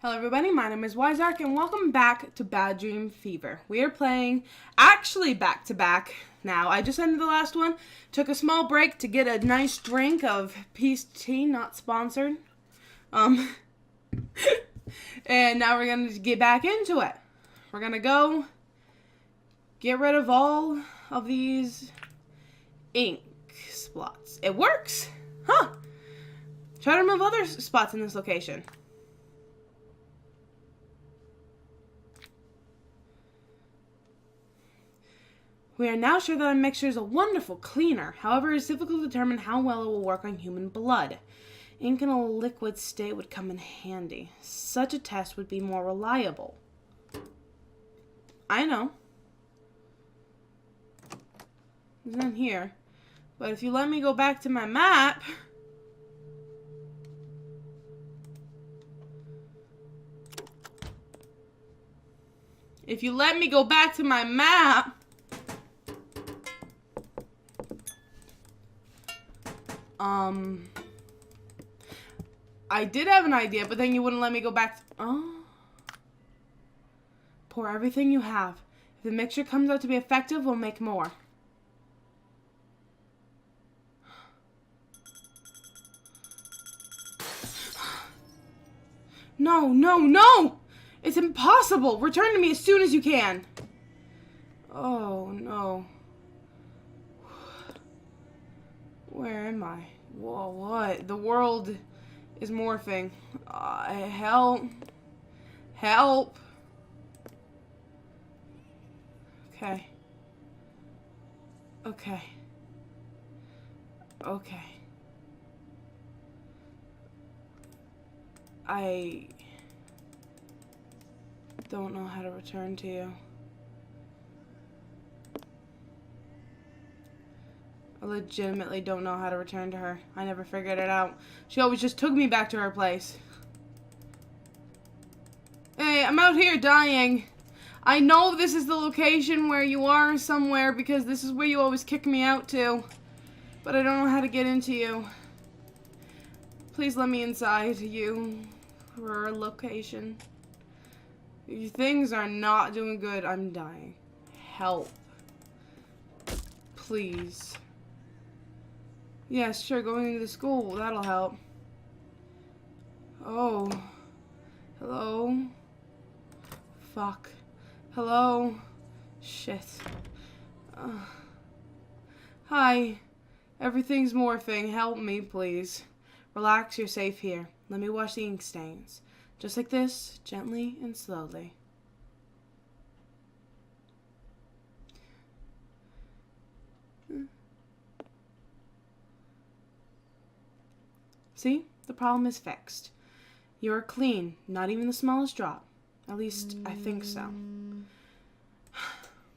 Hello everybody, my name is Wizark and welcome back to Bad Dream Fever. We are playing actually back to back now. I just ended the last one, took a small break to get a nice drink of peace tea, not sponsored. And now we're going to get back into it. We're going to go get rid of all of these ink spots. It works! Huh! Try to remove other spots in this location. We are now sure that our mixture is a wonderful cleaner. However, it is difficult to determine how well it will work on human blood. Ink in a liquid state would come in handy. Such a test would be more reliable. I know. It's not here. But if you let me go back to my map... If you let me go back to my map... I did have an idea, but then you wouldn't let me go back. Pour everything you have. If the mixture comes out to be effective, we'll make more. No, no, no! It's impossible! Return to me as soon as you can. Oh, no. Where am I? Whoa, what? The world is morphing. Help. Help. Okay. Okay. Okay. I don't know how to return to you. I legitimately don't know how to return to her. I never figured it out. She always just took me back to her place. Hey, I'm out here dying. I know this is the location where you are somewhere because this is where you always kick me out to. But I don't know how to get into you. Please let me inside you. Her location. Things are not doing good. I'm dying. Help. Please. Yes, sure, going into the school, that'll help. Oh. Hello? Fuck. Hello? Shit. Hi. Everything's morphing. Help me, please. Relax, you're safe here. Let me wash the ink stains. Just like this, gently and slowly. See? The problem is fixed. You're clean. Not even the smallest drop. At least, I think so.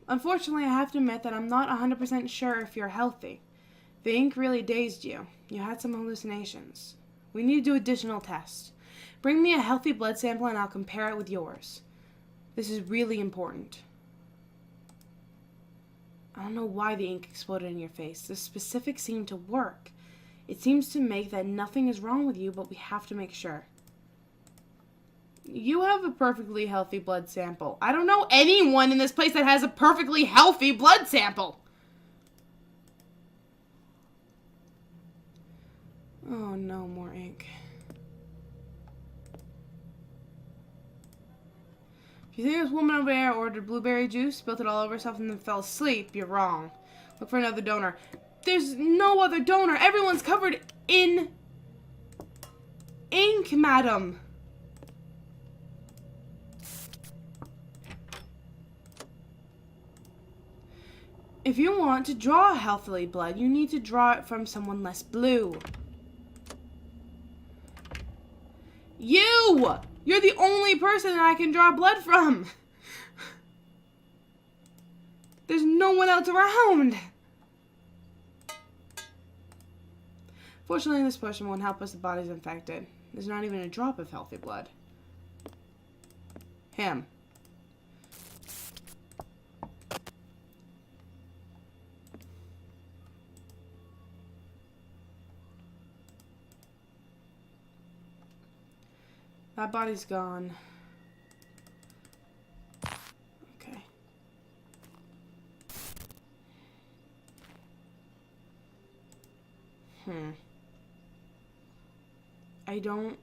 Unfortunately, I have to admit that I'm not 100% sure if you're healthy. The ink really dazed you. You had some hallucinations. We need to do additional tests. Bring me a healthy blood sample and I'll compare it with yours. This is really important. I don't know why the ink exploded in your face. The specifics seem to work. It seems to make that nothing is wrong with you, but we have to make sure. You have a perfectly healthy blood sample. I don't know anyone in this place that has a perfectly healthy blood sample. Oh no, more ink. If you think this woman over there ordered blueberry juice, spilled it all over herself, and then fell asleep, you're wrong. Look for another donor. There's no other donor. Everyone's covered in ink, madam. If you want to draw healthily blood, you need to draw it from someone less blue. You! You're the only person that I can draw blood from. There's no one else around. Fortunately, this potion won't help us. The body's infected. There's not even a drop of healthy blood. Him. That body's gone. Okay. I don't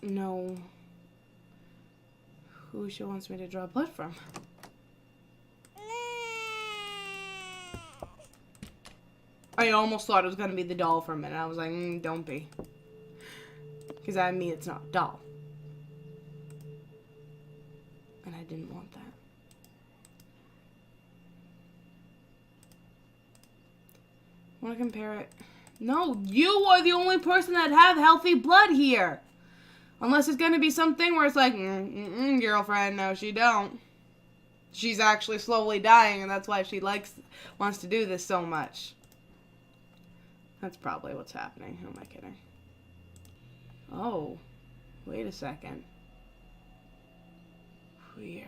know who she wants me to draw blood from. I almost thought it was going to be the doll for a minute. I was like, don't be. Because I mean, it's not a doll. And I didn't want that. Want to compare it? No, you are the only person that have healthy blood here. Unless it's going to be something where it's like, girlfriend, no, she don't. She's actually slowly dying, and that's why she wants to do this so much. That's probably what's happening. Who am I kidding? Oh, wait a second. Weird.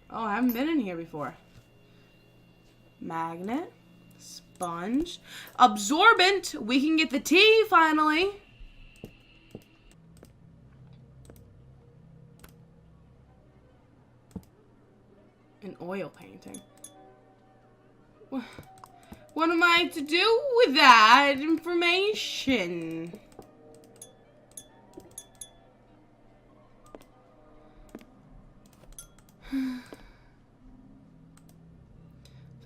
Oh, I haven't been in here before. Magnet. Sponge. Absorbent. We can get the tea, finally. An oil painting. What am I to do with that information?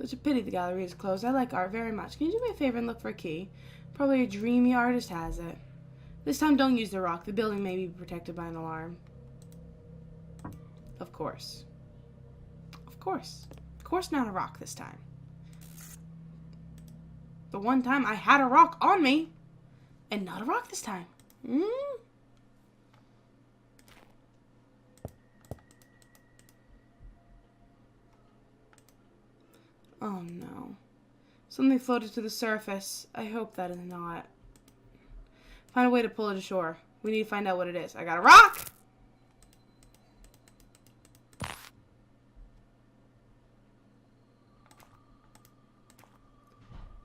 Such a pity the gallery is closed. I like art very much. Can you do me a favor and look for a key? Probably a dreamy artist has it. This time don't use the rock. The building may be protected by an alarm. Of course. Of course. Of course not a rock this time. The one time I had a rock on me, and not a rock this time. Oh no. Something floated to the surface. I hope that is not. Find a way to pull it ashore. We need to find out what it is. I got a rock!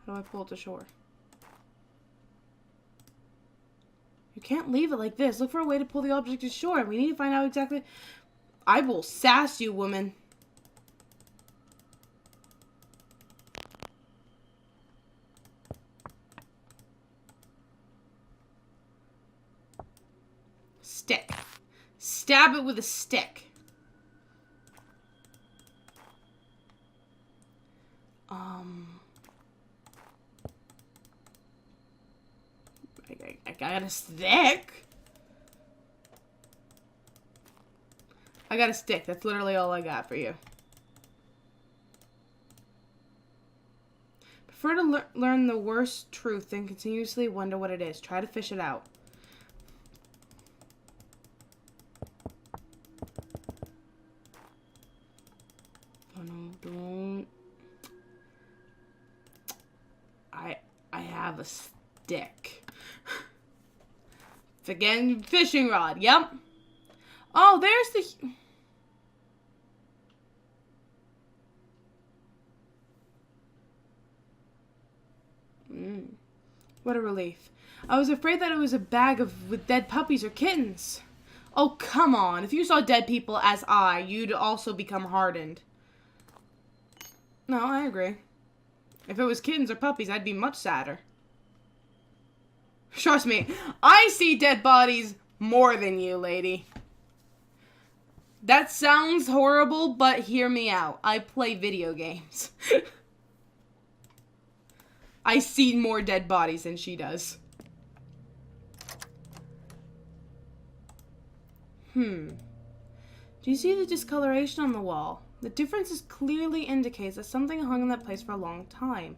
How do I pull it to shore? You can't leave it like this. Look for a way to pull the object to shore. We need to find out exactly. I will sass you, woman. Stick. Stab it with a stick. I got a stick. I got a stick. That's literally all I got for you. Prefer to learn the worst truth than continuously wonder what it is. Try to fish it out. Oh no, don't. I have a stick. It's again fishing rod. Yep. Oh, there's the. What a relief. I was afraid that it was a bag with dead puppies or kittens. Oh, come on. If you saw dead people as you'd also become hardened. No, I agree. If it was kittens or puppies, I'd be much sadder. Trust me, I see dead bodies more than you, lady. That sounds horrible, but hear me out. I play video games. I see more dead bodies than she does. Do you see the discoloration on the wall? The difference clearly indicates that something hung in that place for a long time.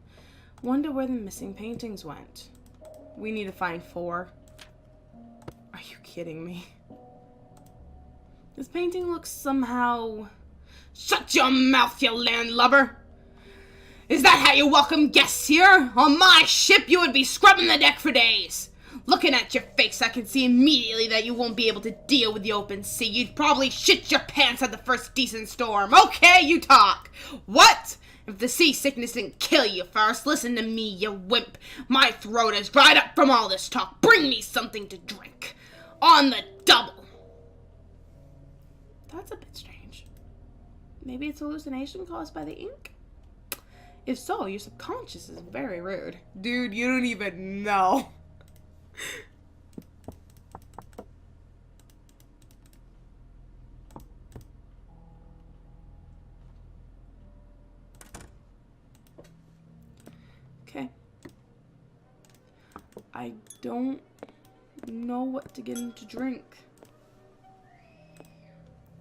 Wonder where the missing paintings went. We need to find 4. Are you kidding me? This painting looks somehow... Shut your mouth, you landlubber! Is that how you welcome guests here? On my ship, you would be scrubbing the deck for days. Looking at your face, I can see immediately that you won't be able to deal with the open sea. You'd probably shit your pants at the first decent storm. Okay, you talk. What If the seasickness didn't kill you first, listen to me, you wimp. My throat is dried up from all this talk. Bring me something to drink. On the double. That's a bit strange. Maybe it's a hallucination caused by the ink? If so, your subconscious is very rude. Dude, you don't even know. Okay. I don't know what to get him to drink.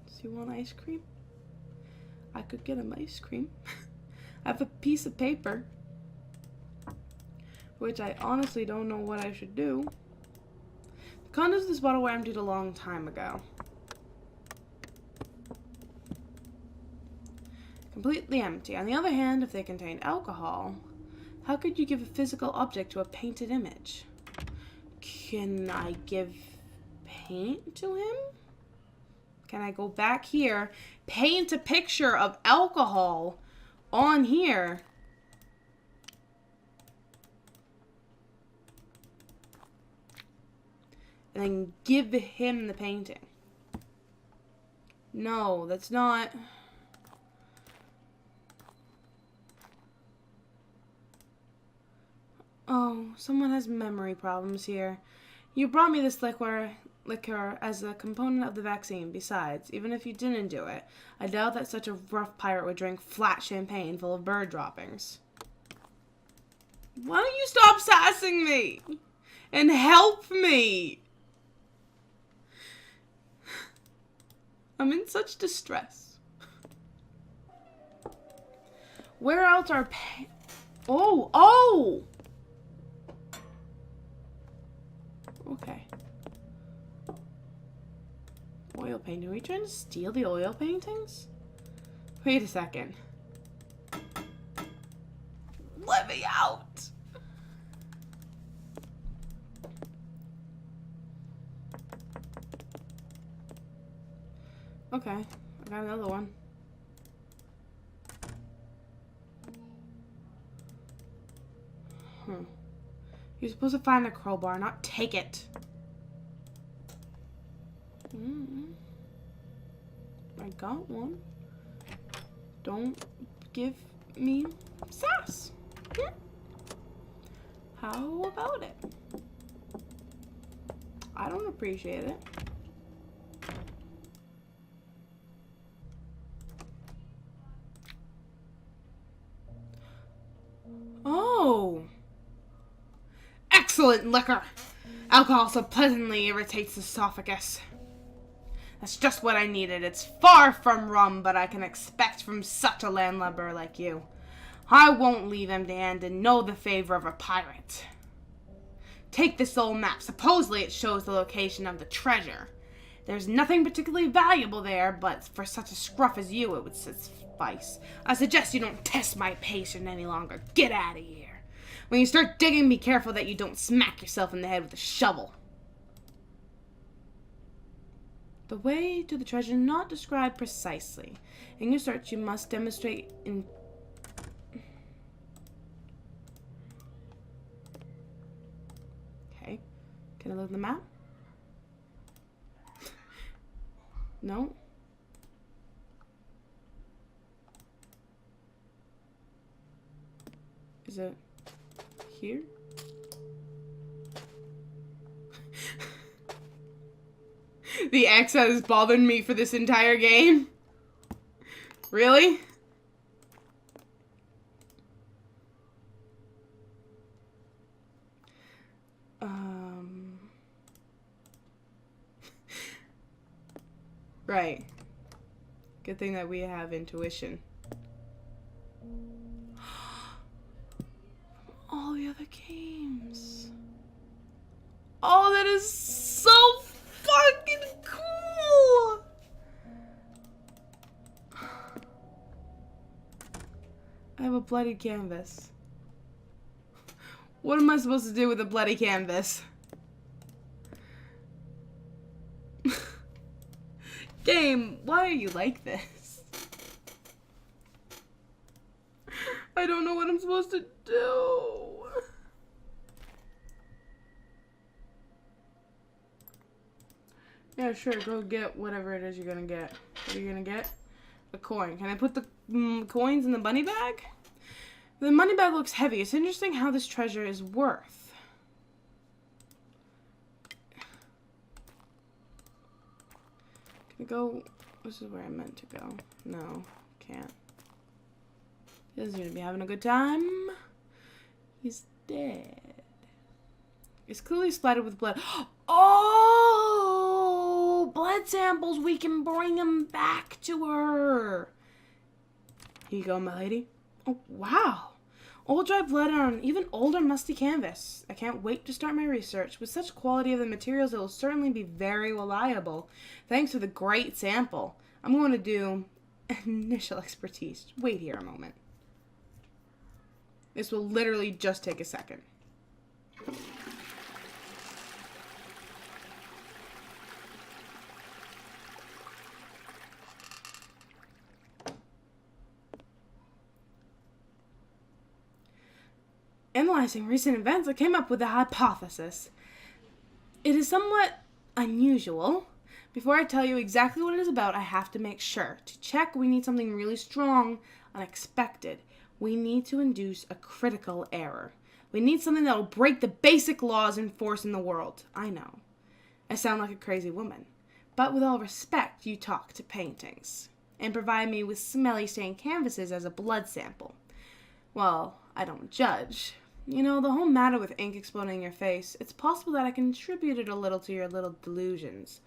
Does he want ice cream? I could get him ice cream. I have a piece of paper, which I honestly don't know what I should do. The condoms in this bottle were emptied a long time ago. Completely empty. On the other hand, if they contained alcohol, how could you give a physical object to a painted image? Can I give paint to him? Can I go back here, paint a picture of alcohol on here? And then give him the painting? No, that's not... Oh, someone has memory problems here. You brought me this liquor as a component of the vaccine. Besides, even if you didn't do it, I doubt that such a rough pirate would drink flat champagne full of bird droppings. Why don't you stop sassing me? And help me? I'm in such distress. Where else are Oh! Okay. Oil painting. Are we trying to steal the oil paintings? Wait a second. Let me out! Okay. I got another one. You're supposed to find a crowbar, not take it. I got one. Don't give me sass. How about it? I don't appreciate it. Oh! Excellent liquor! Alcohol so pleasantly irritates the esophagus. That's just what I needed. It's far from rum, but I can expect from such a landlubber like you. I won't leave empty-handed, know the favor of a pirate. Take this old map. Supposedly it shows the location of the treasure. There's nothing particularly valuable there, but for such a scruff as you, it would suffice. I suggest you don't test my patience any longer. Get out of here. When you start digging, be careful that you don't smack yourself in the head with a shovel. The way to the treasure not described precisely. In your search, you must demonstrate in... Okay. Can I load the map? No. Is it here? The X has bothered me for this entire game. Really? Right. Good thing that we have intuition. All the other games. Oh, that is so fucking cool! I have a bloody canvas. What am I supposed to do with a bloody canvas? Game, why are you like this? I don't know what I'm supposed to do. Yeah, sure, go get whatever it is you're gonna get. What are you gonna get? A coin. Can I put the coins in the money bag? The money bag looks heavy. It's interesting how this treasure is worth. Can I go? This is where I meant to go. No, can't. He doesn't seem to be having a good time. He's dead. It's clearly splattered with blood. Oh! Blood samples! We can bring them back to her! Here you go, my lady. Oh, wow. Old dry blood on an even older musty canvas. I can't wait to start my research. With such quality of the materials, it will certainly be very reliable. Thanks for the great sample. I'm going to do initial expertise. Wait here a moment. This will literally just take a second. Analyzing recent events, I came up with a hypothesis. It is somewhat unusual. Before I tell you exactly what it is about, I have to make sure. To check, we need something really strong, unexpected. We need to induce a critical error. We need something that will break the basic laws in force in the world. I know. I sound like a crazy woman. But with all respect, you talk to paintings. And provide me with smelly stained canvases as a blood sample. Well, I don't judge. You know, the whole matter with ink exploding in your face, it's possible that I contributed a little to your little delusions.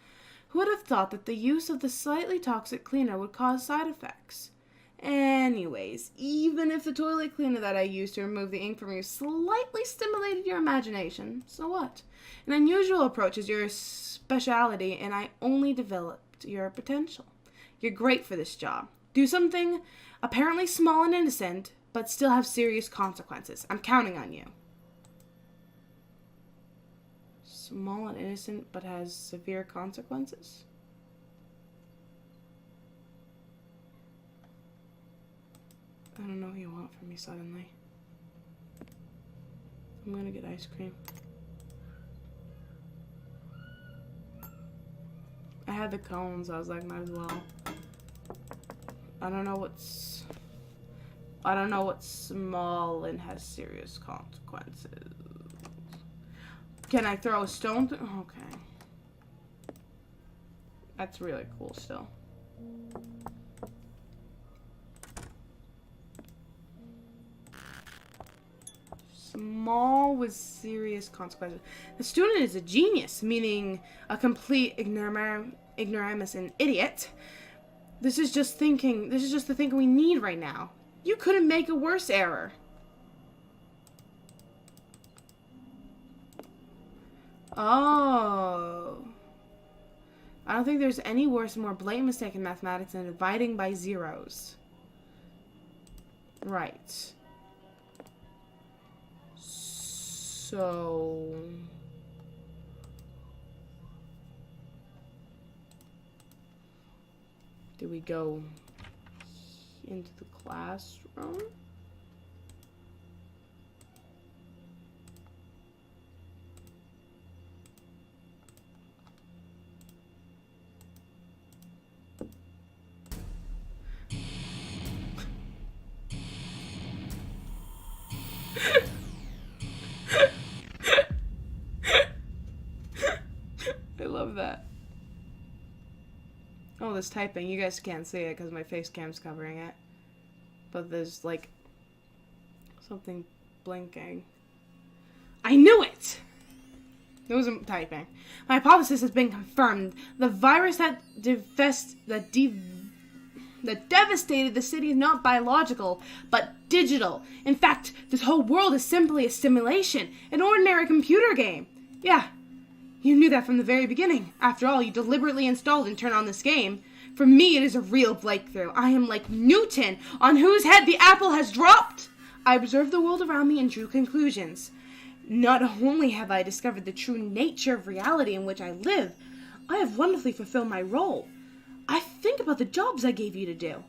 Who would have thought that the use of the slightly toxic cleaner would cause side effects? Anyways, even if the toilet cleaner that I used to remove the ink from you slightly stimulated your imagination, so what? An unusual approach is your specialty, and I only developed your potential. You're great for this job. Do something apparently small and innocent, but still have serious consequences. I'm counting on you. Small and innocent, but has severe consequences? I don't know what you want from me suddenly. I'm gonna get ice cream. I had the cones, I was like, might as well. I don't know what's small and has serious consequences. Can I throw a stone? Okay. That's really cool still. Small with serious consequences. The student is a genius, meaning a complete ignoramus and idiot. This is just the thinking we need right now. You couldn't make a worse error. Oh. I don't think there's any worse and more blatant mistake in mathematics than dividing by zeros. Right. So... do we go into the classroom? I love that. Oh, this typing. You guys can't see it because my face cam's covering it. But there's, like, something blinking. I knew it! It wasn't typing. My hypothesis has been confirmed. The virus that devastated the city is not biological, but digital. In fact, this whole world is simply a simulation, an ordinary computer game. Yeah, you knew that from the very beginning. After all, you deliberately installed and turned on this game. For me, it is a real breakthrough. I am like Newton, on whose head the apple has dropped. I observed the world around me and drew conclusions. Not only have I discovered the true nature of reality in which I live, I have wonderfully fulfilled my role. I think about the jobs I gave you to do.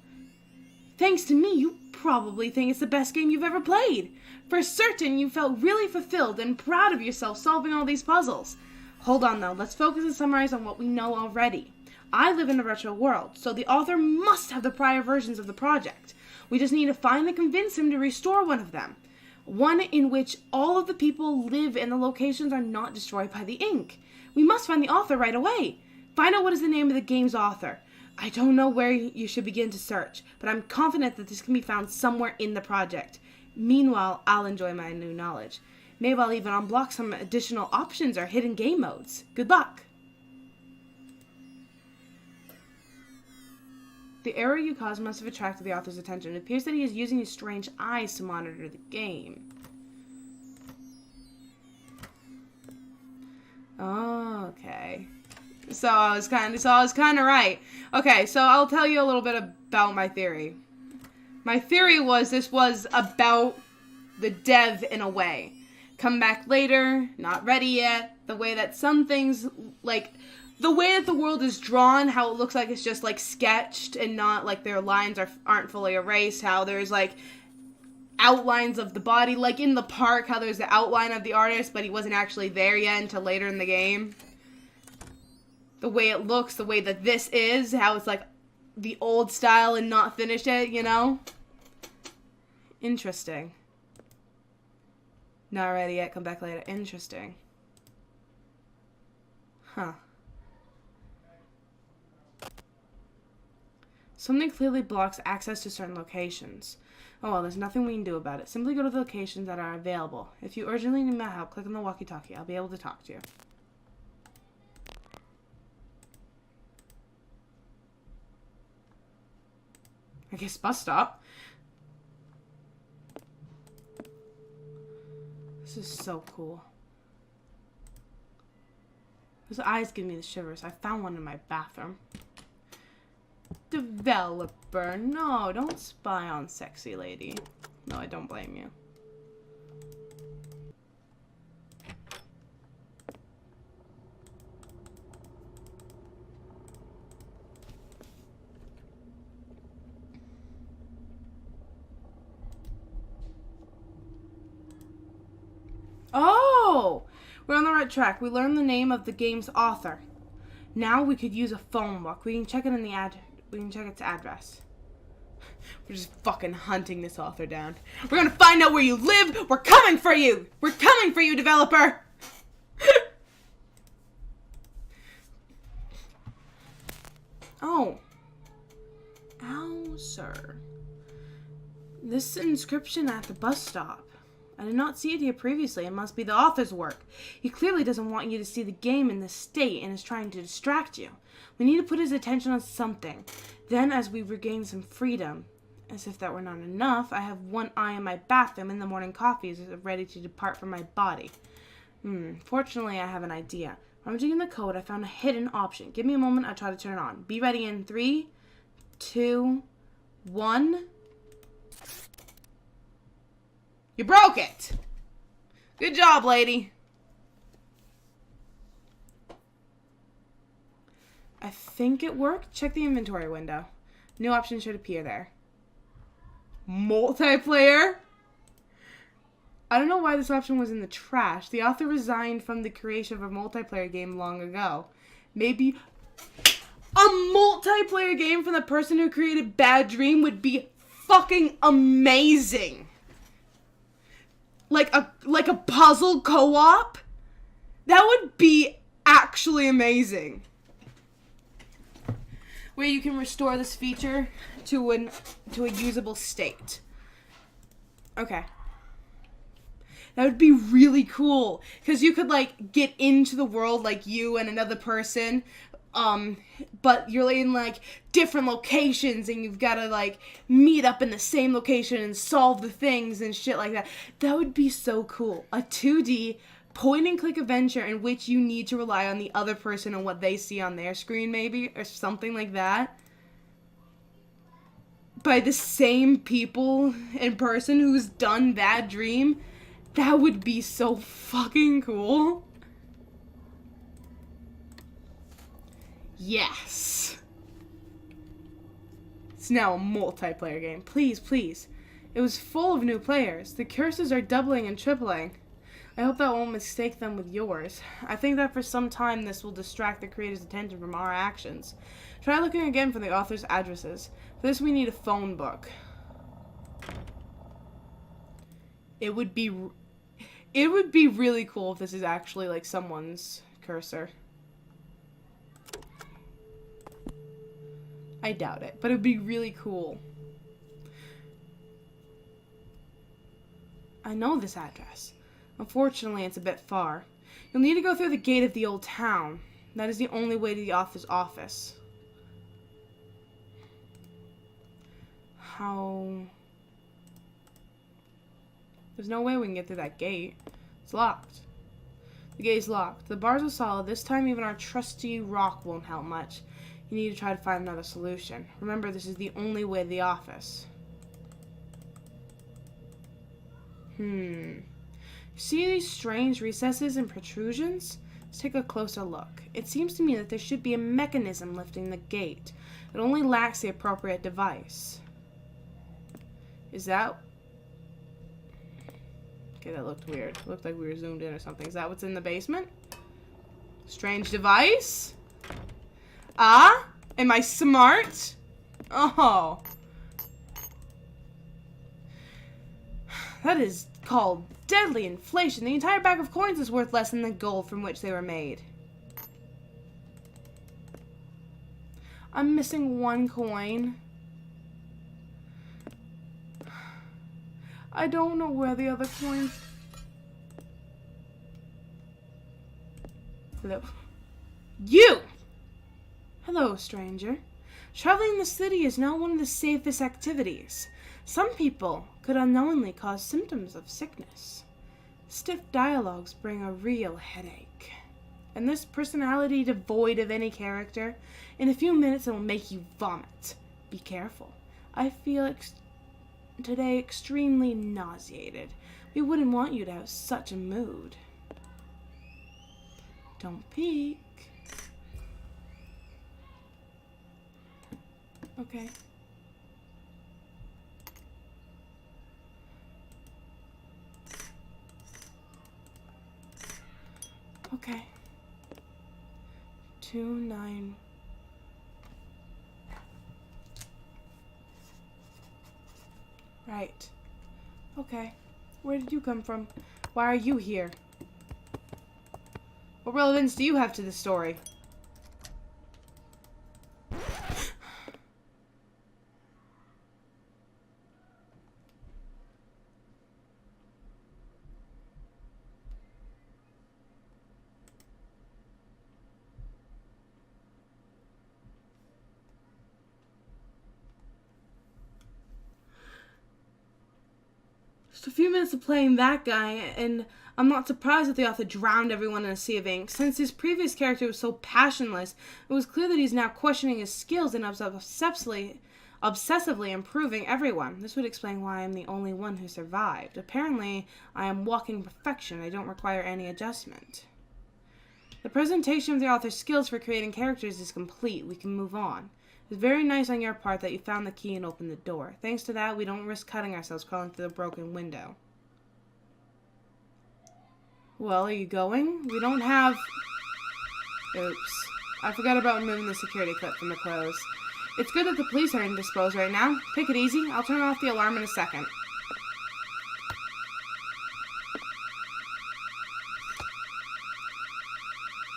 Thanks to me, you probably think it's the best game you've ever played. For certain, you felt really fulfilled and proud of yourself solving all these puzzles. Hold on though, let's focus and summarize on what we know already. I live in a retro world, so the author must have the prior versions of the project. We just need to find and convince him to restore one of them. One in which all of the people live and the locations are not destroyed by the ink. We must find the author right away. Find out what is the name of the game's author. I don't know where you should begin to search, but I'm confident that this can be found somewhere in the project. Meanwhile, I'll enjoy my new knowledge. Maybe I'll even unblock some additional options or hidden game modes. Good luck! The error you caused must have attracted the author's attention. It appears that he is using his strange eyes to monitor the game. Okay. So I was kind of right. Okay, so I'll tell you a little bit about my theory. My theory was this was about the dev in a way. Come back later, not ready yet. The way that some things, like, the way that the world is drawn, how it looks like it's just, like, sketched and not, like, their lines aren't fully erased. How there's, like, outlines of the body. Like, in the park, how there's the outline of the artist, but he wasn't actually there yet until later in the game. The way it looks, the way that this is, how it's, like, the old style and not finished it, you know? Interesting. Not ready yet, come back later. Interesting. Huh. Something clearly blocks access to certain locations. Oh well, there's nothing we can do about it. Simply go to the locations that are available. If you urgently need my help, click on the walkie-talkie. I'll be able to talk to you. I guess bus stop. This is so cool. Those eyes give me the shivers. I found one in my bathroom. Developer. No, don't spy on sexy lady. No, I don't blame you. Oh! We're on the right track. We learned the name of the game's author. Now we could use a phone book. We can check it in the we can check its address. We're just fucking hunting this author down. We're gonna find out where you live. We're coming for you. We're coming for you, developer. Oh. Ow, sir. This inscription at the bus stop. I did not see it here previously. It must be the author's work. He clearly doesn't want you to see the game in this state and is trying to distract you. We need to put his attention on something. Then, as we regain some freedom, as if that were not enough, I have one eye on my bathroom and the morning coffee is ready to depart from my body. Fortunately, I have an idea. Rummaging in the code, I found a hidden option. Give me a moment, I'll try to turn it on. Be ready in 3, 2, 1... You broke it! Good job, lady. I think it worked. Check the inventory window. New options should appear there. Multiplayer? I don't know why this option was in the trash. The author resigned from the creation of a multiplayer game long ago. Maybe a multiplayer game from the person who created Bad Dream would be fucking amazing. Like a puzzle co-op? That would be actually amazing. Where you can restore this feature to a usable state. Okay. That would be really cool. Because you could, like, get into the world like you and another person. But you're in, like, different locations and you've got to, like, meet up in the same location and solve the things and shit like that. That would be so cool. A 2D point-and-click adventure in which you need to rely on the other person and what they see on their screen, maybe, or something like that. By the same people in person who's done Bad Dream. That would be so fucking cool. Yes. It's now a multiplayer game. Please, please. It was full of new players. The curses are doubling and tripling. I hope that won't mistake them with yours. I think that for some time this will distract the creator's attention from our actions. Try looking again for the author's addresses. For this we need a phone book. It would be really cool if this is actually like someone's cursor. I doubt it, but it would be really cool. I know this address. Unfortunately, it's a bit far. You'll need to go through the gate of the old town. That is the only way to the author's office. How? There's no way we can get through that gate. It's locked. The gate is locked. The bars are solid. This time even our trusty rock won't help much. You need to try to find another solution. Remember, this is the only way to the office. See these strange recesses and protrusions? Let's take a closer look. It seems to me that there should be a mechanism lifting the gate. It only lacks the appropriate device. Is that... Okay, that looked weird. It looked like we were zoomed in or something. Is that what's in the basement? Strange device? Ah? Am I smart? Oh. That is called deadly inflation. The entire bag of coins is worth less than the gold from which they were made. I'm missing one coin. I don't know where the other coins... Hello? You! Hello, stranger. Traveling the city is not one of the safest activities. Some people could unknowingly cause symptoms of sickness. Stiff dialogues bring a real headache. And this personality devoid of any character, in a few minutes it will make you vomit. Be careful. I feel today extremely nauseated. We wouldn't want you to have such a mood. Don't peek. Okay. Okay. 2-9. Right. Okay. Where did you come from? Why are you here? What relevance do you have to the story? Just a few minutes of playing that guy, and I'm not surprised that the author drowned everyone in a sea of ink. Since his previous character was so passionless, it was clear that he's now questioning his skills and obsessively improving everyone. This would explain why I'm the only one who survived. Apparently, I am walking perfection. I don't require any adjustment. The presentation of the author's skills for creating characters is complete. We can move on. It's very nice on your part that you found the key and opened the door. Thanks to that, we don't risk cutting ourselves crawling through the broken window. Well, are you going? We don't have... Oops. I forgot about removing the security clip from the clothes. It's good that the police are indisposed right now. Take it easy. I'll turn off the alarm in a second.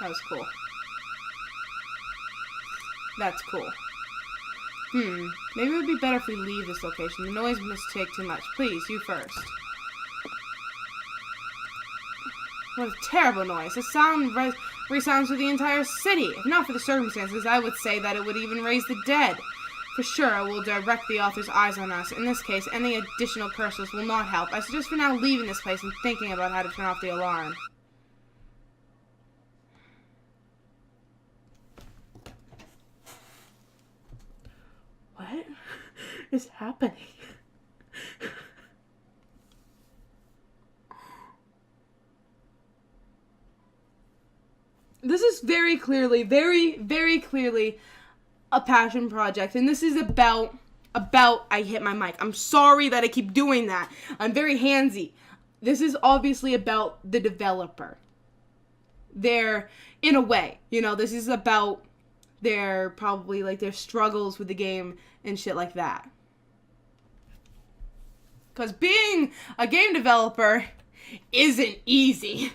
That was cool. That's cool. Maybe it would be better if we leave this location. The noise must take too much. Please, you first. What a terrible noise. The sound resounds through the entire city. If not for the circumstances, I would say that it would even raise the dead. For sure, it will direct the author's eyes on us. In this case, any additional curses will not help. I suggest for now leaving this place and thinking about how to turn off the alarm. What is happening? This is very clearly, very, very clearly a passion project. And this is about about I hit my mic. I'm sorry that I keep doing that. I'm very handsy. This is obviously about the developer. They're, in a way, you know, this is about their, probably, like, their struggles with the game and shit like that. Because being a game developer isn't easy.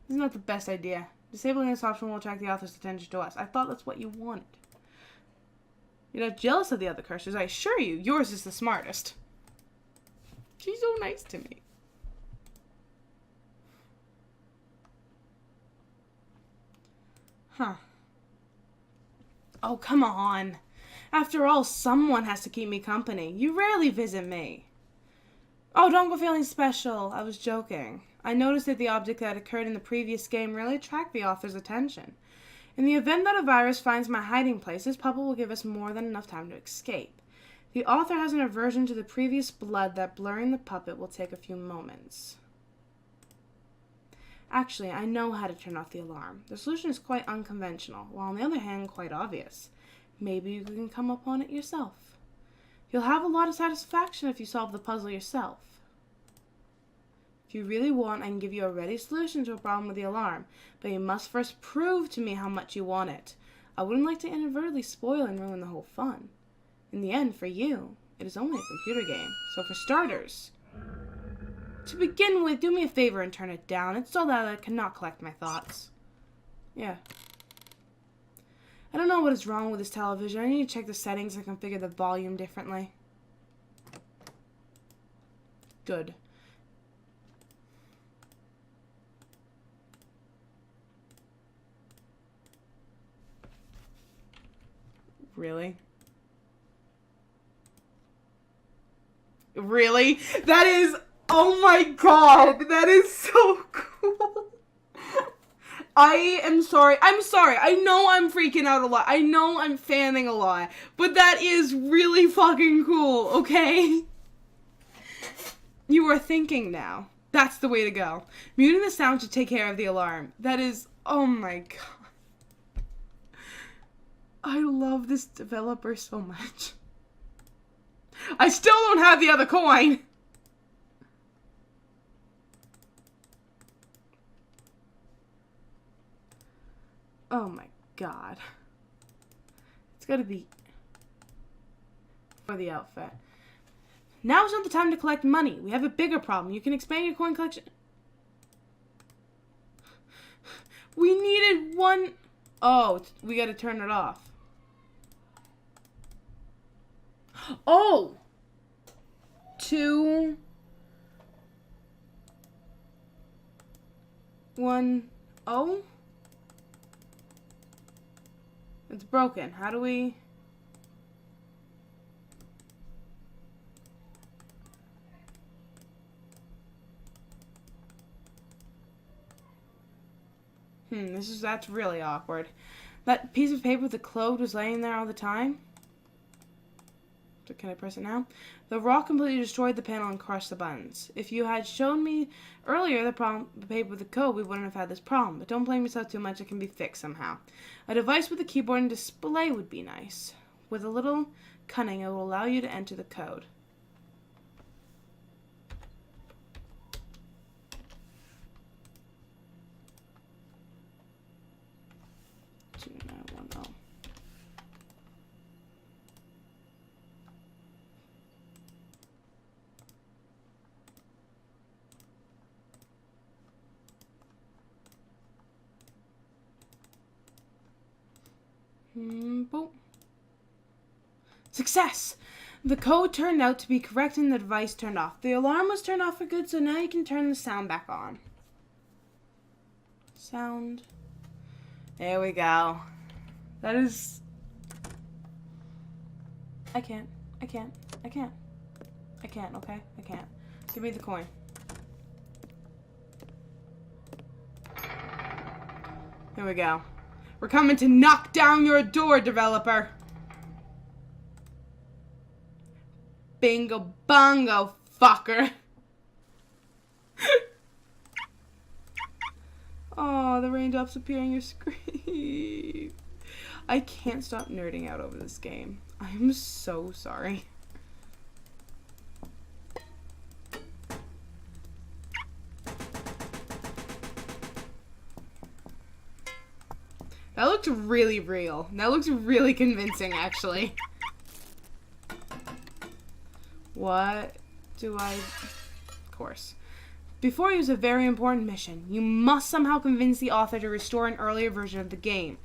This is not the best idea. Disabling this option will attract the author's attention to us. I thought that's what you wanted. You're not jealous of the other cursors, I assure you. Yours is the smartest. She's so nice to me. Huh. Oh, come on. After all, someone has to keep me company. You rarely visit me. Oh, don't go feeling special. I was joking. I noticed that the object that occurred in the previous game really attracted the author's attention. In the event that a virus finds my hiding place, this puppet will give us more than enough time to escape. The author has an aversion to the previous blood that blurring the puppet will take a few moments. Actually, I know how to turn off the alarm. The solution is quite unconventional, while on the other hand, quite obvious. Maybe you can come upon it yourself. You'll have a lot of satisfaction if you solve the puzzle yourself. If you really want, I can give you a ready solution to a problem with the alarm, but you must first prove to me how much you want it. I wouldn't like to inadvertently spoil and ruin the whole fun. In the end, for you, it is only a computer game, so for starters, to begin with, do me a favor and turn it down. It's so that I cannot collect my thoughts. Yeah. I don't know what is wrong with this television. I need to check the settings and configure the volume differently. Good. Really? Really? That is... Oh my god! That is so cool! I am sorry. I'm sorry. I know I'm freaking out a lot. I know I'm fanning a lot. But that is really fucking cool, okay? You are thinking now. That's the way to go. Muting the sound should take care of the alarm. That is... Oh my god. I love this developer so much. I still don't have the other coin! Oh my god. It's gotta be for the outfit. Now is not the time to collect money. We have a bigger problem. You can expand your coin collection. We needed one... Oh, we gotta turn it off. Oh! 2... 1... Oh? It's broken. How do we... That's really awkward. That piece of paper with the code was laying there all the time? So can I press it now? The rock completely destroyed the panel and crushed the buttons. If you had shown me earlier the paper with the code, we wouldn't have had this problem. But don't blame yourself too much. It can be fixed somehow. A device with a keyboard and display would be nice. With a little cunning, it will allow you to enter the code. Boom. Success! The code turned out to be correct and the device turned off. The alarm was turned off for good, so now you can turn the sound back on. Sound. There we go. That is... I can't, okay? I can't. Give me the coin. Here we go. We're coming to knock down your door, developer. Bingo bongo, fucker. Oh, the raindrops appear on your screen. I can't stop nerding out over this game. I am so sorry. That looked really real. That looks really convincing, actually. What do I... Of course. Before you is a very important mission. You must somehow convince the author to restore an earlier version of the game.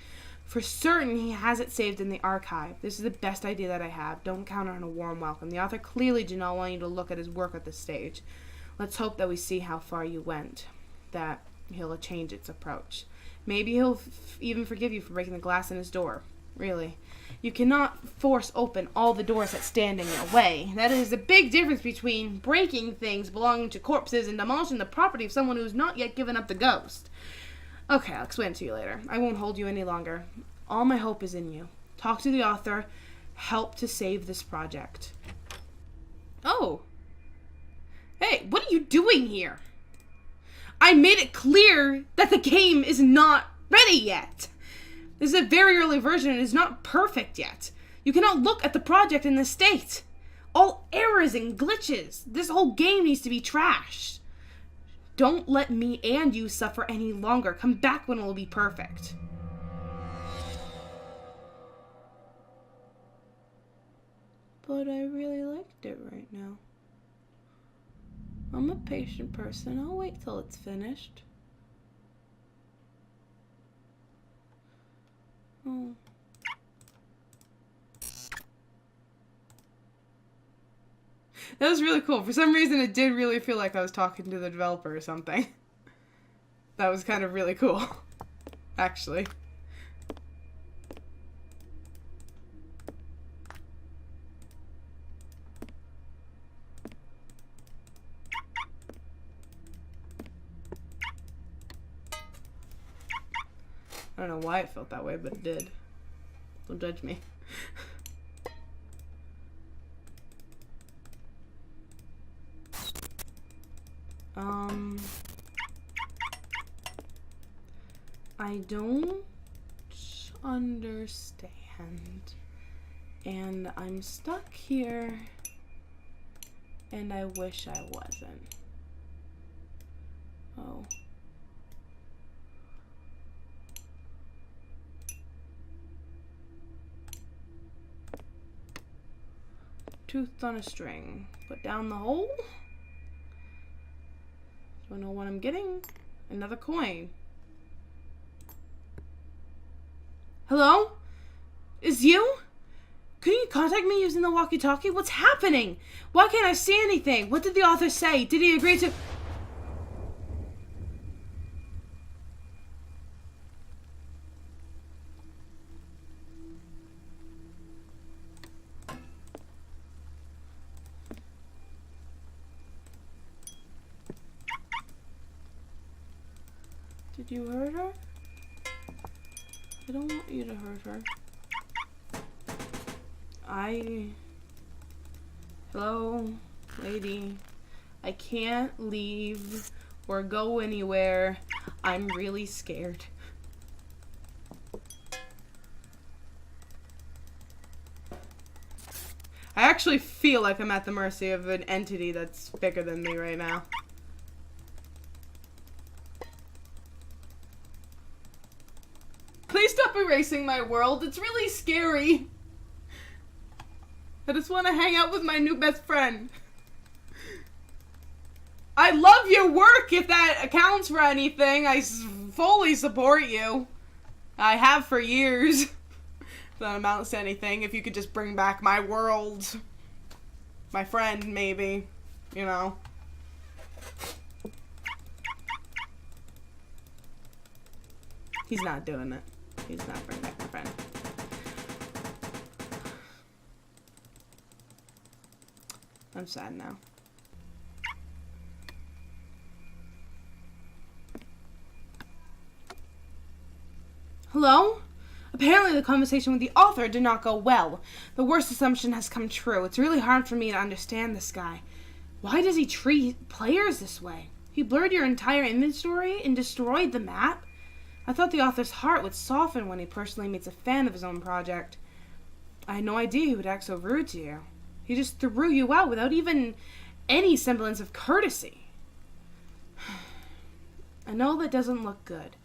For certain, he has it saved in the archive. This is the best idea that I have. Don't count on a warm welcome. The author clearly did not want you to look at his work at this stage. Let's hope that we see how far you went. That he'll change its approach. Maybe he'll even forgive you for breaking the glass in his door. Really. You cannot force open all the doors that stand in your way. That is a big difference between breaking things belonging to corpses and demolishing the property of someone who's not yet given up the ghost. Okay, I'll explain it to you later. I won't hold you any longer. All my hope is in you. Talk to the author. Help to save this project. Oh. Hey, what are you doing here? I made it clear that the game is not ready yet. This is a very early version and is not perfect yet. You cannot look at the project in this state. All errors and glitches. This whole game needs to be trashed. Don't let me and you suffer any longer. Come back when it will be perfect. But I really liked it right now. I'm a patient person. I'll wait till it's finished. Oh. That was really cool. For some reason, it did really feel like I was talking to the developer or something. That was kind of really cool, actually. I don't know why it felt that way, but it did. Don't judge me. I don't understand. And I'm stuck here. And I wish I wasn't. Oh. Tooth on a string. Put down the hole. Don't know what I'm getting. Another coin. Hello? Is you? Couldn't you contact me using the walkie-talkie? What's happening? Why can't I see anything? What did the author say? Did he agree to... Did you hurt her? I don't want you to hurt her. Hello, lady. I can't leave or go anywhere. I'm really scared. I actually feel like I'm at the mercy of an entity that's bigger than me right now. Please stop erasing my world. It's really scary. I just want to hang out with my new best friend. I love your work, if that accounts for anything. I fully support you. I have for years. If that amounts to anything, if you could just bring back my world. My friend, maybe. You know. He's not doing it. He's not bringing back my friend. I'm sad now. Hello? Apparently the conversation with the author did not go well. The worst assumption has come true. It's really hard for me to understand this guy. Why does he treat players this way? He blurred your entire inventory and destroyed the map? I thought the author's heart would soften when he personally meets a fan of his own project. I had no idea he would act so rude to you. He just threw you out without even any semblance of courtesy. I know that doesn't look good.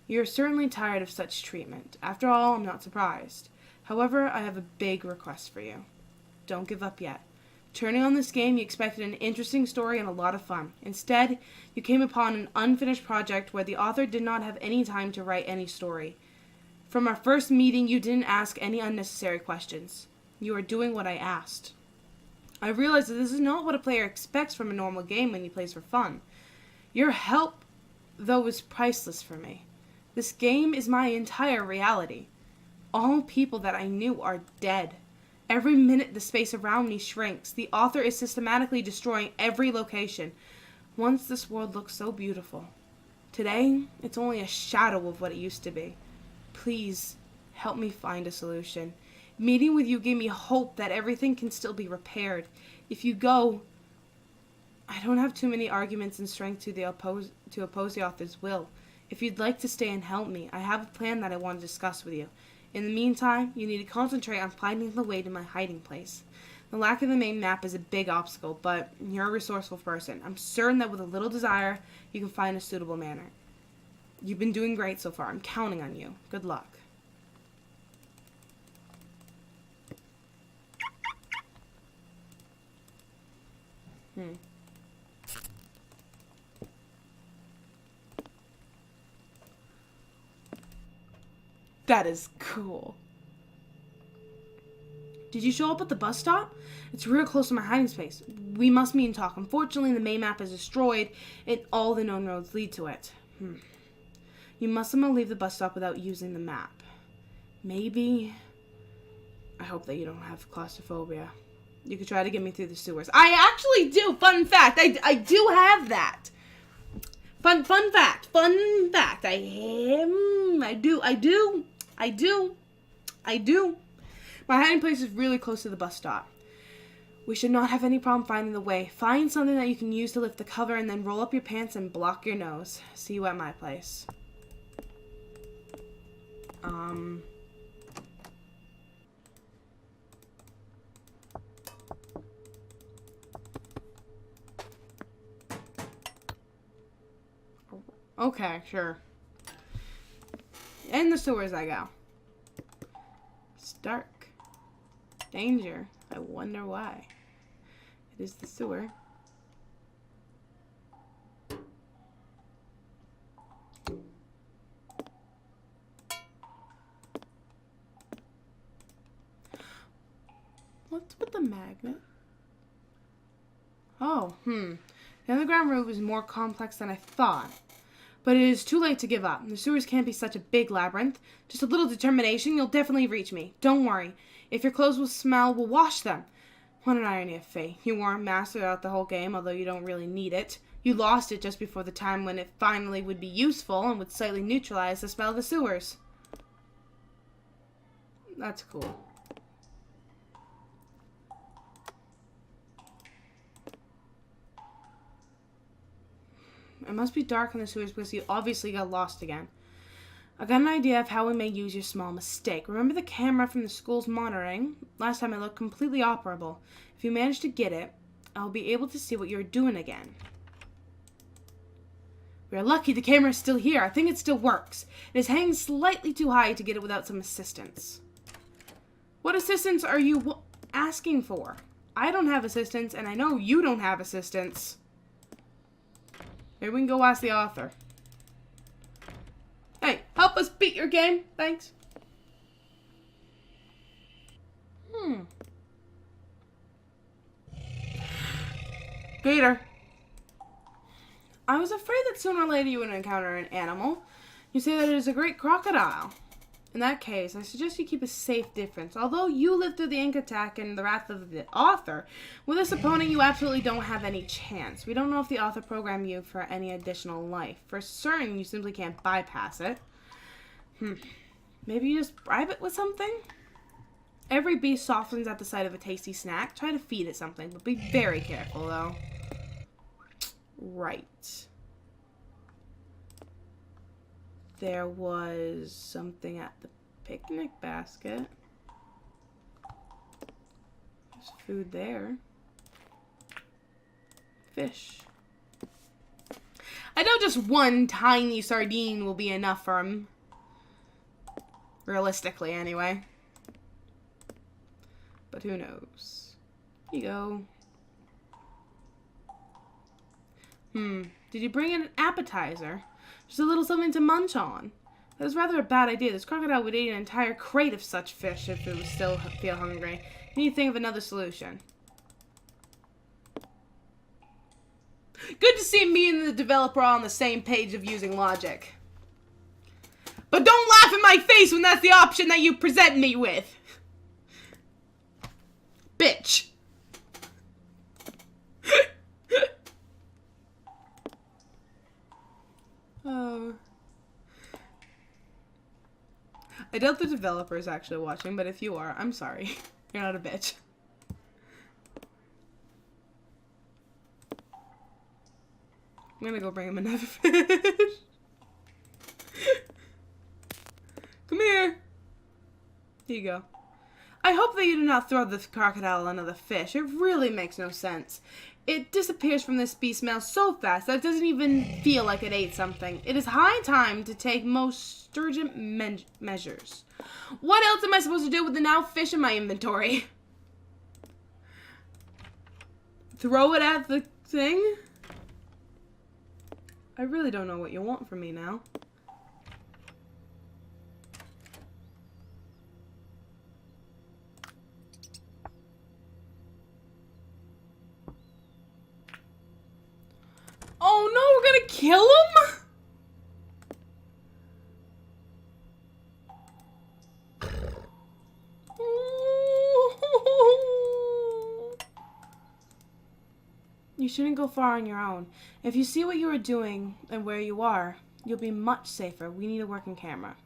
You're certainly tired of such treatment. After all, I'm not surprised. However, I have a big request for you. Don't give up yet. Turning on this game, you expected an interesting story and a lot of fun. Instead, you came upon an unfinished project where the author did not have any time to write any story. From our first meeting, you didn't ask any unnecessary questions. You are doing what I asked. I realize that this is not what a player expects from a normal game when he plays for fun. Your help, though, is priceless for me. This game is my entire reality. All people that I knew are dead. Every minute the space around me shrinks. The author is systematically destroying every location. Once this world looked so beautiful. Today, it's only a shadow of what it used to be. Please, help me find a solution. Meeting with you gave me hope that everything can still be repaired. If you go, I don't have too many arguments and strength to oppose the author's will. If you'd like to stay and help me, I have a plan that I want to discuss with you. In the meantime, you need to concentrate on finding the way to my hiding place. The lack of the main map is a big obstacle, but you're a resourceful person. I'm certain that with a little desire, you can find a suitable manner. You've been doing great so far. I'm counting on you. Good luck. That is cool. Did you show up at the bus stop? It's real close to my hiding space. We must meet and talk. Unfortunately, the main map is destroyed and all the known roads lead to it. You must somehow leave the bus stop without using the map. Maybe... I hope that you don't have claustrophobia. You could try to get me through the sewers. I actually do! Fun fact! I do have that! Fun fact! I do. My hiding place is really close to the bus stop. We should not have any problem finding the way. Find something that you can use to lift the cover and then roll up your pants and block your nose. See you at my place. Okay, sure. In the sewers I go. It's dark. Danger. I wonder why. It is the sewer. What's with the magnet? Oh, The underground route was more complex than I thought. But it is too late to give up. The sewers can't be such a big labyrinth. Just a little determination, you'll definitely reach me. Don't worry. If your clothes will smell, we'll wash them. What an irony of fate. You weren't mastered out the whole game, although you don't really need it. You lost it just before the time when it finally would be useful and would slightly neutralize the smell of the sewers. That's cool. It must be dark in the sewers because you obviously got lost again. I got an idea of how we may use your small mistake. Remember the camera from the school's monitoring? Last time it looked completely operable. If you manage to get it, I'll be able to see what you're doing again. We're lucky the camera is still here. I think it still works. It is hanging slightly too high to get it without some assistance. What assistance are you asking for? I don't have assistance, and I know you don't have assistance. Maybe we can go ask the author. Hey, help us beat your game. Thanks. Gator. I was afraid that sooner or later you would encounter an animal. You say that it is a great crocodile. In that case, I suggest you keep a safe distance. Although you lived through the ink attack and the wrath of the author, with this opponent you absolutely don't have any chance. We don't know if the author programmed you for any additional life. For certain, you simply can't bypass it. Maybe you just bribe it with something? Every beast softens at the sight of a tasty snack. Try to feed it something, but be very careful, though. Right. There was something at the picnic basket. There's food there. Fish. I know just one tiny sardine will be enough for him. Realistically, anyway. But who knows? Here you go. Did you bring in an appetizer? Just a little something to munch on. That was rather a bad idea. This crocodile would eat an entire crate of such fish if it was still feel hungry. You need to think of another solution. Good to see me and the developer on the same page of using logic. But don't laugh in my face when that's the option that you present me with. Bitch. Oh. I doubt the developer is actually watching, but if you are, I'm sorry. You're not a bitch. I'm gonna go bring him another fish. Come here. Here you go. I hope that you do not throw the crocodile another fish. It really makes no sense. It disappears from this beast's mouth so fast that it doesn't even feel like it ate something. It is high time to take most stringent measures. What else am I supposed to do with the now fish in my inventory? Throw it at the thing? I really don't know what you want from me now. Oh no, we're gonna kill him? You shouldn't go far on your own. If you see what you are doing and where you are, you'll be much safer. We need a working camera.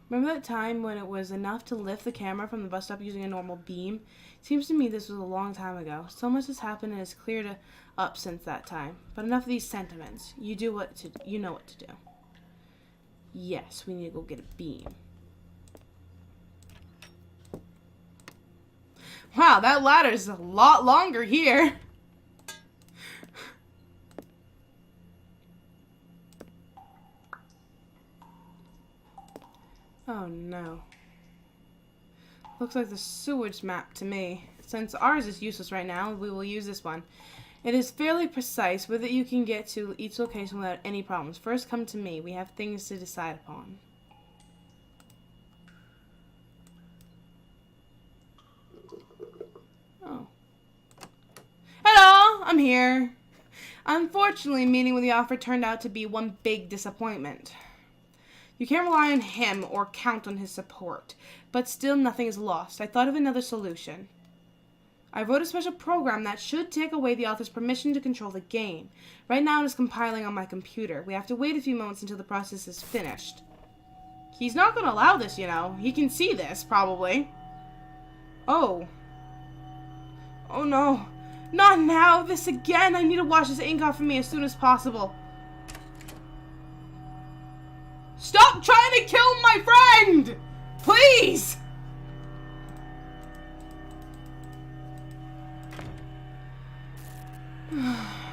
Remember that time when it was enough to lift the camera from the bus stop using a normal beam? Seems to me this was a long time ago. So much has happened and it's cleared up since that time. But enough of these sentiments. You know what to do. Yes, we need to go get a beam. Wow, that ladder's a lot longer here. Oh no. Looks like the sewage map to me. Since ours is useless right now, we will use this one. It is fairly precise. With it you can get to each location without any problems. First come to me. We have things to decide upon. Oh. Hello! I'm here. Unfortunately, meeting with the offer turned out to be one big disappointment. You can't rely on him or count on his support, but still nothing is lost. I thought of another solution. I wrote a special program that should take away the author's permission to control the game. Right now it is compiling on my computer. We have to wait a few moments until the process is finished. He's not going to allow this, you know. He can see this, probably. Oh. Oh no. Not now. This again. I need to wash this ink off of me as soon as possible. Stop trying to kill my friend! Please!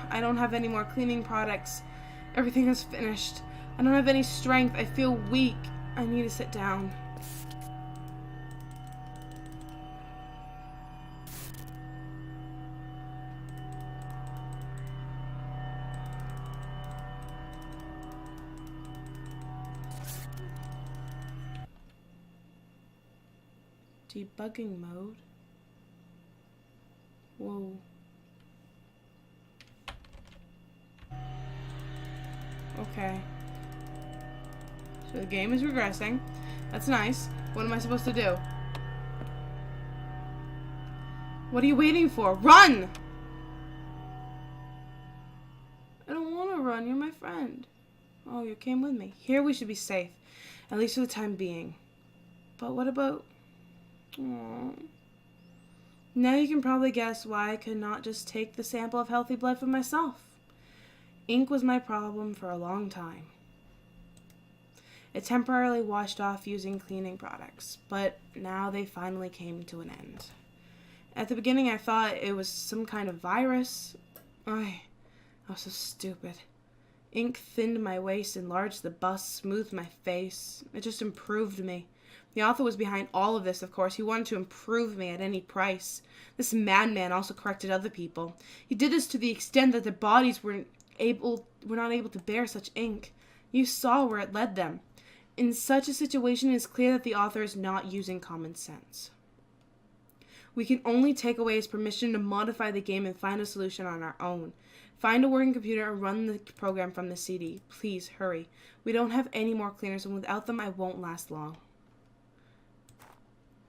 I don't have any more cleaning products. Everything is finished. I don't have any strength. I feel weak. I need to sit down. Debugging mode. Whoa. Okay. So the game is regressing. That's nice. What am I supposed to do? What are you waiting for? Run! I don't want to run. You're my friend. Oh, you came with me. Here we should be safe. At least for the time being. But what about... Aww. Now you can probably guess why I could not just take the sample of healthy blood for myself. Ink was my problem for a long time. It temporarily washed off using cleaning products, but now they finally came to an end. At the beginning, I thought it was some kind of virus. I was so stupid. Ink thinned my waist, enlarged the bust, smoothed my face. It just improved me. The author was behind all of this, of course. He wanted to improve me at any price. This madman also corrected other people. He did this to the extent that their bodies were not able to bear such ink. You saw where it led them. In such a situation, it is clear that the author is not using common sense. We can only take away his permission to modify the game and find a solution on our own. Find a working computer and run the program from the CD. Please, hurry. We don't have any more cleaners, and without them, I won't last long.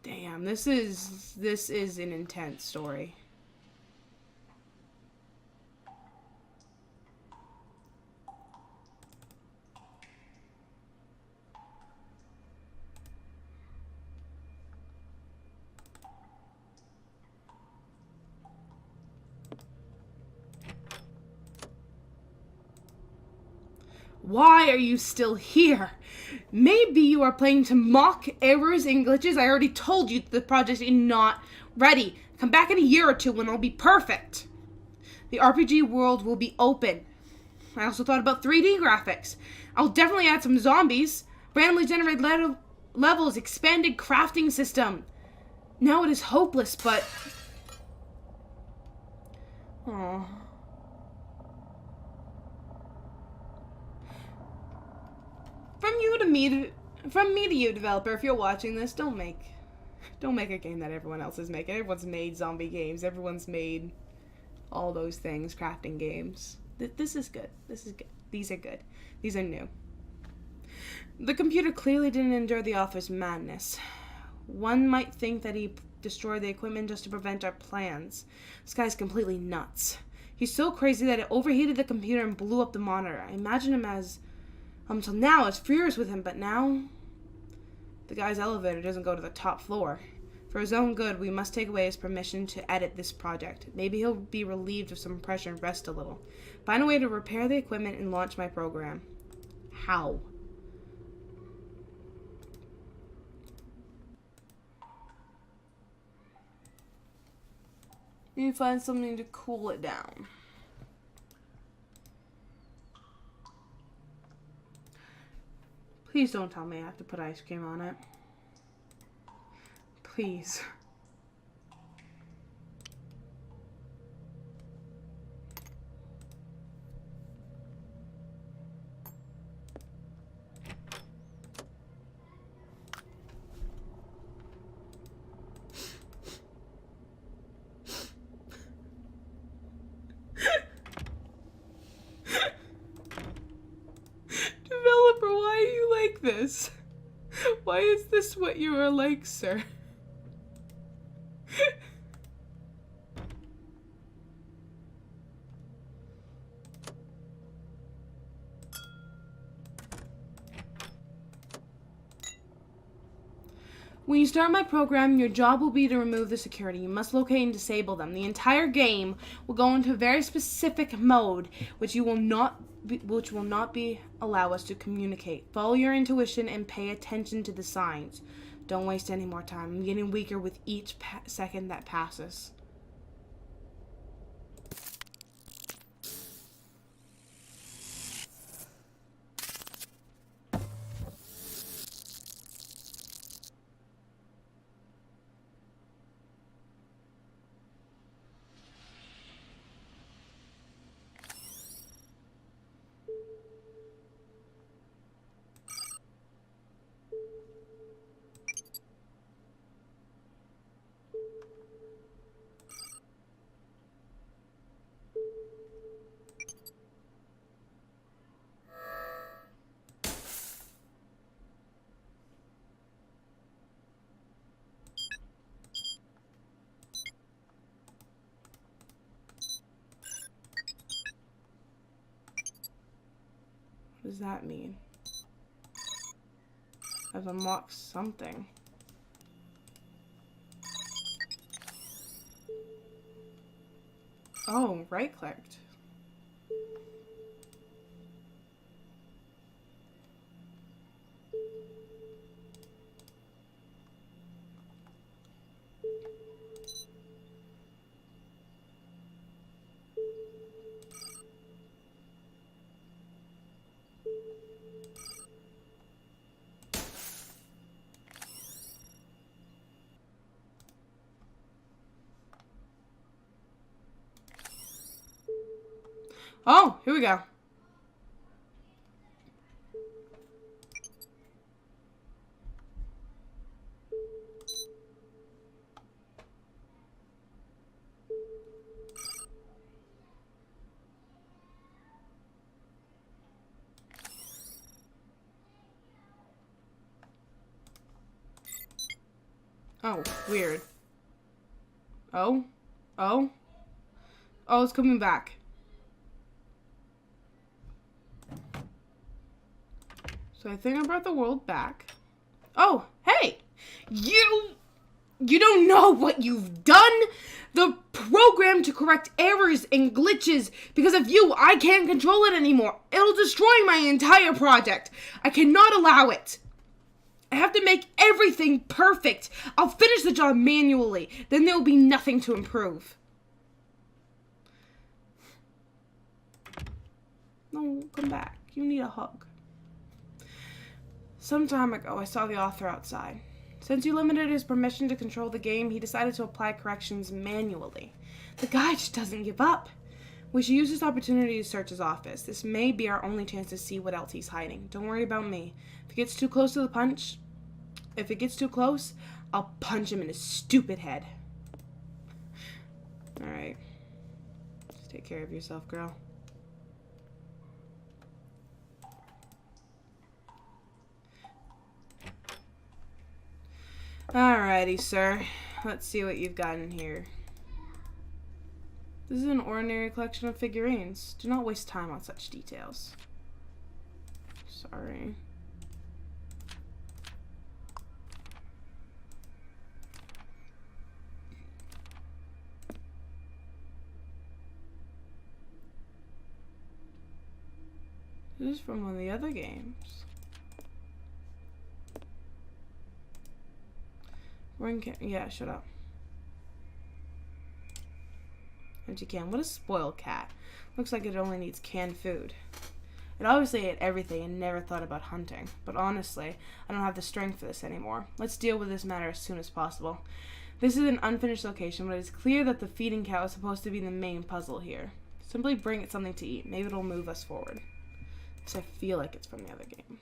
Damn, this is an intense story. Why are you still here? Maybe you are playing to mock errors and glitches. I already told you the project is not ready. Come back in a year or two when it'll be perfect. The RPG world will be open. I also thought about 3D graphics. I'll definitely add some zombies. Randomly generated levels, expanded crafting system. Now it is hopeless, but... Aww. From me to you, developer, if you're watching this, don't make a game that everyone else is making. Everyone's made zombie games. Everyone's made all those things, crafting games. This is good. This is good. These are good. These are new. The computer clearly didn't endure the author's madness. One might think that he destroyed the equipment just to prevent our plans. This guy's completely nuts. He's so crazy that it overheated the computer and blew up the monitor. I imagine him as... Until now, it's furious with him, but now... The guy's elevator doesn't go to the top floor. For his own good, we must take away his permission to edit this project. Maybe he'll be relieved of some pressure and rest a little. Find a way to repair the equipment and launch my program. How? You find something to cool it down. Please don't tell me I have to put ice cream on it. Please. This? Why is this what you are like, sir? When you start my program, your job will be to remove the security. You must locate and disable them. The entire game will go into a very specific mode, which will not allow us to communicate. Follow your intuition and pay attention to the signs. Don't waste any more time. I'm getting weaker with each second that passes. What does that mean? I've unlocked something. Oh, right-clicked. Oh, here we go. Oh, weird. Oh? Oh? Oh, it's coming back. So I think I brought the world back. Oh, hey! You don't know what you've done? The program to correct errors and glitches. Because of you, I can't control it anymore. It'll destroy my entire project. I cannot allow it. I have to make everything perfect. I'll finish the job manually. Then there will be nothing to improve. No, come back. You need a hug. Some time ago, I saw the author outside. Since you limited his permission to control the game, he decided to apply corrections manually. The guy just doesn't give up. We should use this opportunity to search his office. This may be our only chance to see what else he's hiding. Don't worry about me. If it gets too close, I'll punch him in his stupid head. Alright. Just take care of yourself, girl. Alrighty, sir. Let's see what you've got in here. This is an ordinary collection of figurines. Do not waste time on such details. Sorry. This is from one of the other games. Yeah, shut up. Empty can. What a spoiled cat. Looks like it only needs canned food. It obviously ate everything and never thought about hunting. But honestly, I don't have the strength for this anymore. Let's deal with this matter as soon as possible. This is an unfinished location, but it is clear that the feeding cow is supposed to be the main puzzle here. Simply bring it something to eat. Maybe it'll move us forward. Because I feel like it's from the other game.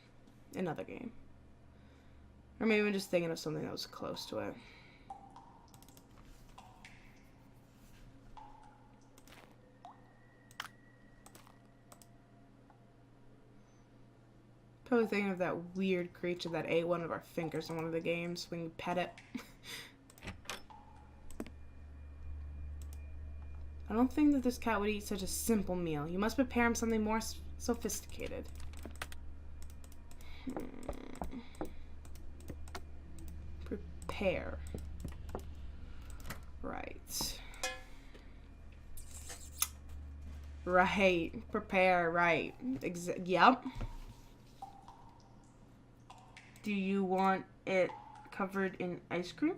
Another game. Or maybe I'm just thinking of something that was close to it. Probably thinking of that weird creature that ate one of our fingers in one of the games when you pet it. I don't think that this cat would eat such a simple meal. You must prepare him something more sophisticated. Prepare. Right. Right. Prepare. Right. Yep. Do you want it covered in ice cream?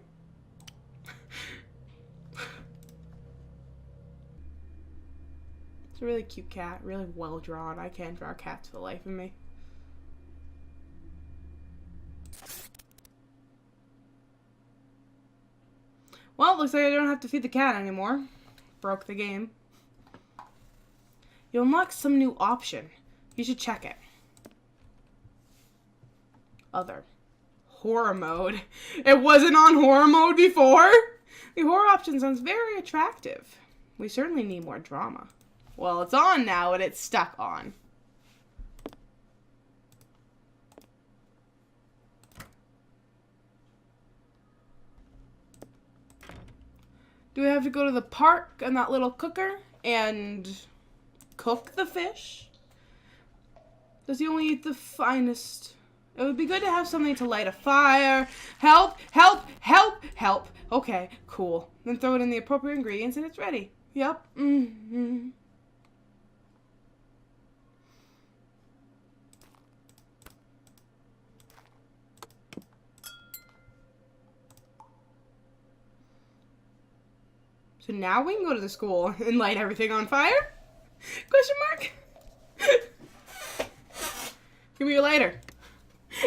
It's a really cute cat. Really well drawn. I can't draw a cat to the life of me. Well, looks like I don't have to feed the cat anymore. Broke the game. You unlock some new option. You should check it. Other. Horror mode. It wasn't on horror mode before? The horror option sounds very attractive. We certainly need more drama. Well, it's on now and it's stuck on. Do we have to go to the park and that little cooker and cook the fish? Does he only eat the finest? It would be good to have something to light a fire. Help, help, help, help. Okay, cool. Then throw it in the appropriate ingredients and it's ready. Yep. Mm-hmm. So now we can go to the school and light everything on fire? Question mark? Give me your lighter.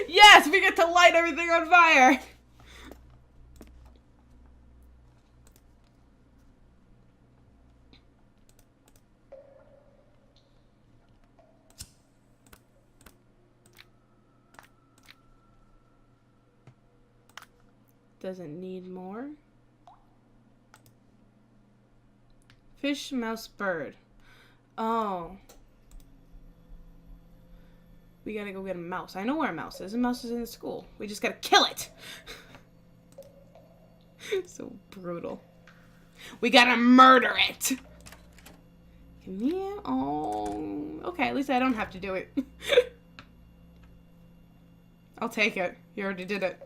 Yes, we get to light everything on fire. Doesn't need more. Fish, mouse, bird. Oh. We gotta go get a mouse. I know where a mouse is. A mouse is in the school. We just gotta kill it. So brutal. We gotta murder it. Yeah. Oh. Okay, at least I don't have to do it. I'll take it. You already did it.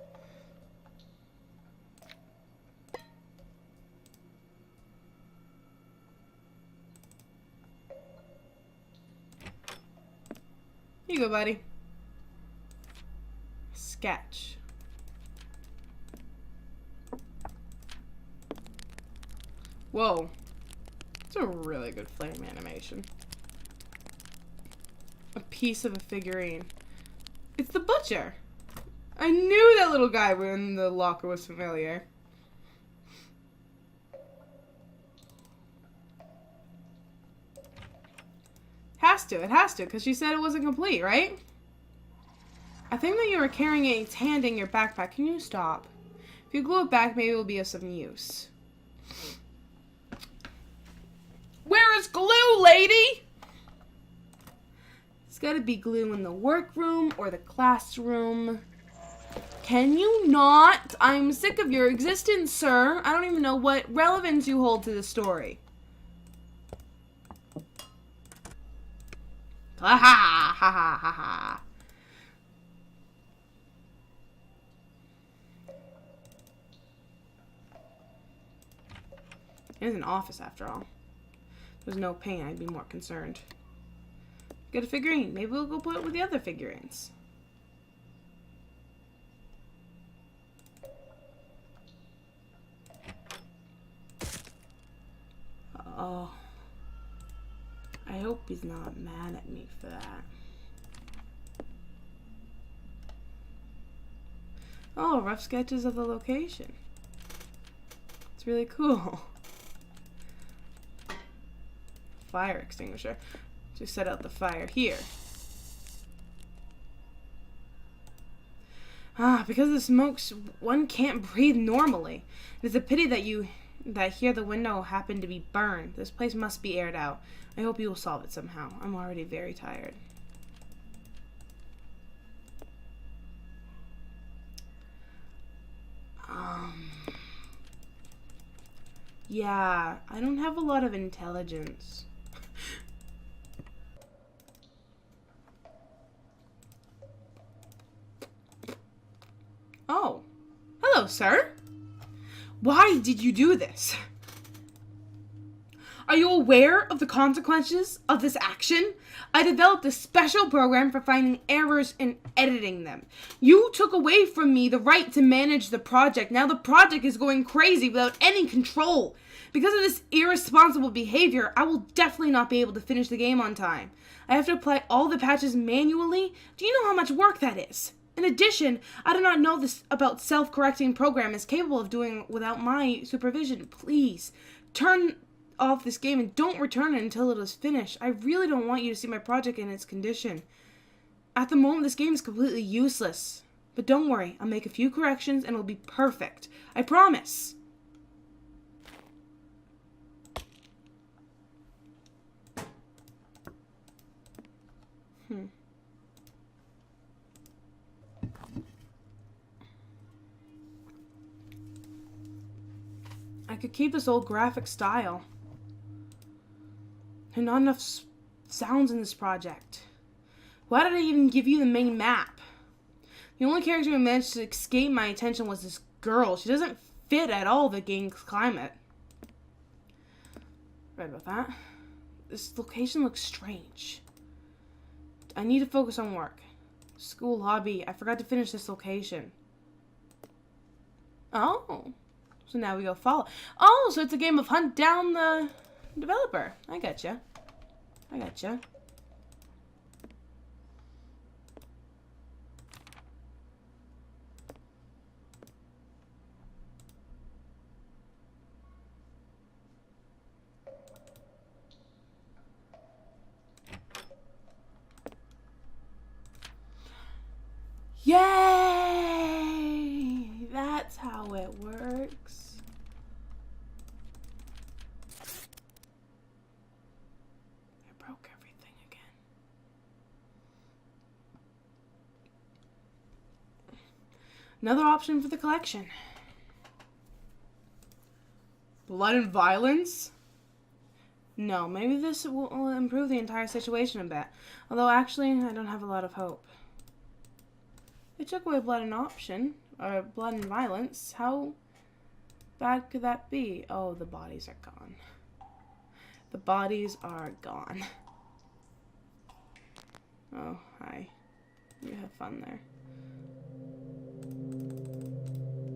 Here you go, buddy. Sketch. Whoa. It's a really good flame animation. A piece of a figurine. It's the butcher. I knew that little guy in the locker was familiar. It has to, because she said it wasn't complete, right? I think that you were carrying its hand in your backpack. Can you stop? If you glue it back, maybe it will be of some use. Where is glue, lady? It's gotta be glue in the workroom or the classroom. Can you not? I'm sick of your existence, sir. I don't even know what relevance you hold to the story. Ha ha ha ha ha ha. It's an office after all. If there's no paint, I'd be more concerned. Get a figurine. Maybe we'll go put it with the other figurines. Oh. I hope he's not mad at me for that. Oh, rough sketches of the location. It's really cool. Fire extinguisher. Just set out the fire here. Ah, because of the smokes, one can't breathe normally. It's a pity that here the window happened to be burned. This place must be aired out. I hope you will solve it somehow. I'm already very tired. Yeah, I don't have a lot of intelligence. Oh. Hello, sir. Why did you do this? Are you aware of the consequences of this action? I developed a special program for finding errors and editing them. You took away from me the right to manage the project. Now the project is going crazy without any control. Because of this irresponsible behavior, I will definitely not be able to finish the game on time. I have to apply all the patches manually. Do you know how much work that is? In addition, I do not know this about self-correcting program is capable of doing without my supervision. Please, turn off this game and don't return it until it is finished. I really don't want you to see my project in its condition. At the moment, this game is completely useless. But don't worry, I'll make a few corrections and it'll be perfect. I promise. I could keep this old graphic style. There are not enough sounds in this project. Why did I even give you the main map? The only character who managed to escape my attention was this girl. She doesn't fit at all the game's climate. Right about that. This location looks strange. I need to focus on work. School hobby. I forgot to finish this location. Oh. So now we go follow. Oh, so it's a game of hunt down the developer. I gotcha. I gotcha. Yay! That's how it Another option for the collection. Blood and violence? No, maybe this will improve the entire situation a bit. Although, actually, I don't have a lot of hope. They took away blood and option, or blood and violence. How bad could that be? Oh, the bodies are gone. The bodies are gone. Oh, hi. You have fun there.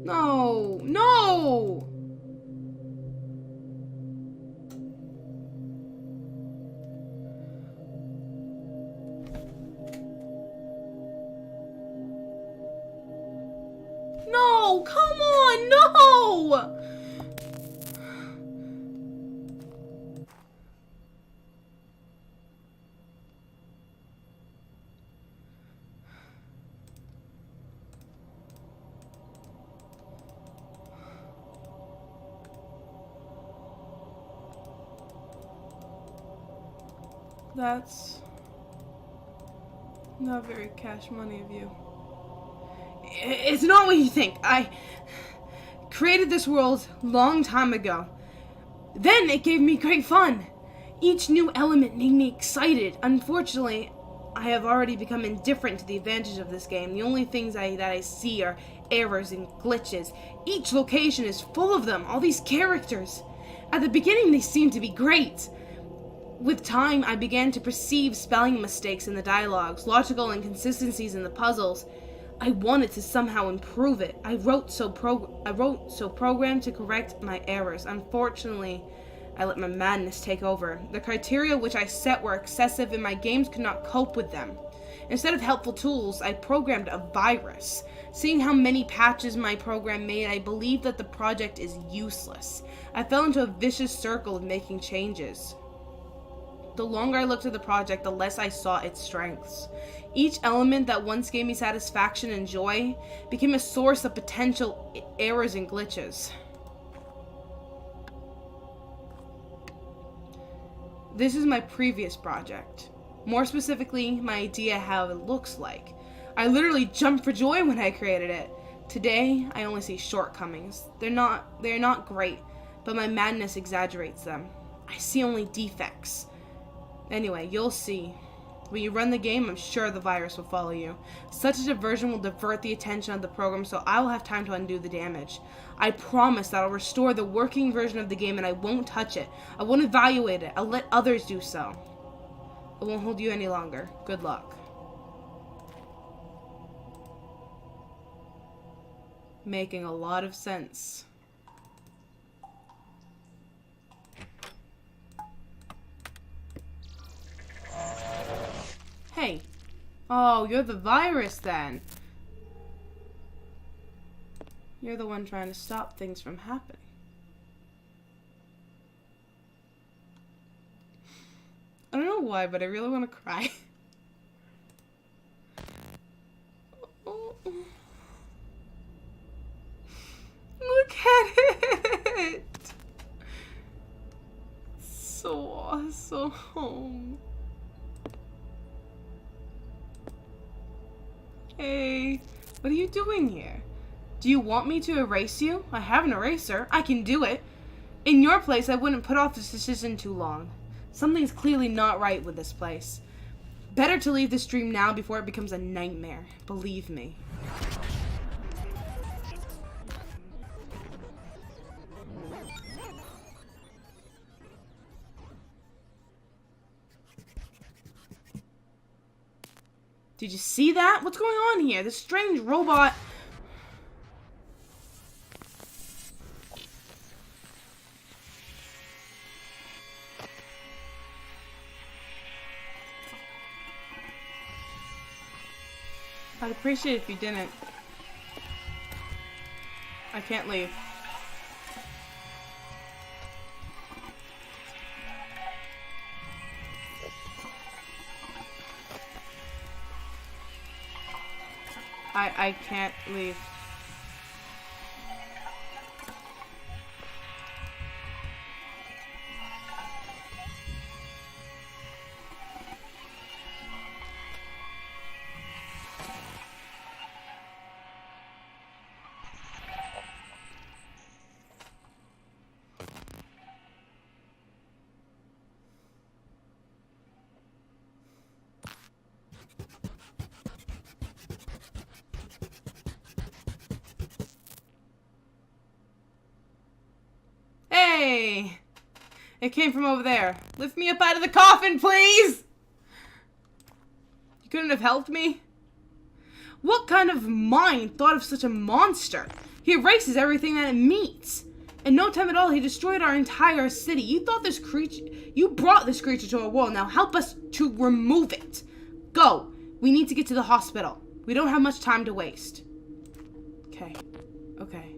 No! No! No! Come on! No! That's not very cash money of you. It's not what you think. I created this world long time ago. Then it gave me great fun. Each new element made me excited. Unfortunately, I have already become indifferent to the advantage of this game. The only things that I see are errors and glitches. Each location is full of them, all these characters. At the beginning, they seemed to be great. With time, I began to perceive spelling mistakes in the dialogues, logical inconsistencies in the puzzles. I wanted to somehow improve it. I wrote so programmed to correct my errors. Unfortunately, I let my madness take over. The criteria which I set were excessive and my games could not cope with them. Instead of helpful tools, I programmed a virus. Seeing how many patches my program made, I believed that the project is useless. I fell into a vicious circle of making changes. The longer I looked at the project, the less I saw its strengths. Each element that once gave me satisfaction and joy became a source of potential errors and glitches. This is my previous project. More specifically, my idea how it looks like. I literally jumped for joy when I created it. Today, I only see shortcomings. They're not great, but my madness exaggerates them. I see only defects. Anyway, you'll see. When you run the game, I'm sure the virus will follow you. Such a diversion will divert the attention of the program, so I will have time to undo the damage. I promise that I'll restore the working version of the game and I won't touch it. I won't evaluate it. I'll let others do so. I won't hold you any longer. Good luck. Making a lot of sense. Hey. Oh, you're the virus then. You're the one trying to stop things from happening. I don't know why, but I really want to cry. Oh. Look at it! So awesome. Hey, what are you doing here? Do you want me to erase you? I have an eraser. I can do it. In your place, I wouldn't put off this decision too long. Something's clearly not right with this place. Better to leave this dream now before it becomes a nightmare. Believe me. Did you see that? What's going on here? This strange robot... I'd appreciate it if you didn't. I can't leave. I can't leave. Hey! It came from over there. Lift me up out of the coffin, please! You couldn't have helped me? What kind of mind thought of such a monster? He erases everything that it meets. In no time at all, he destroyed our entire city. You brought this creature to our world. Now help us to remove it. Go. We need to get to the hospital. We don't have much time to waste. Okay. Okay.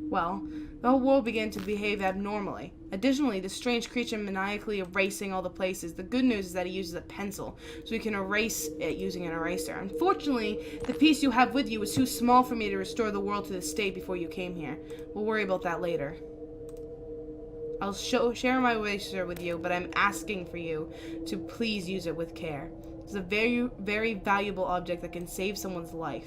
Well, the whole world began to behave abnormally. Additionally, the strange creature maniacally erasing all the places. The good news is that he uses a pencil, so he can erase it using an eraser. Unfortunately, the piece you have with you is too small for me to restore the world to the state before you came here. We'll worry about that later. I'll share my eraser with you, but I'm asking for you to please use it with care. It's a very, very valuable object that can save someone's life.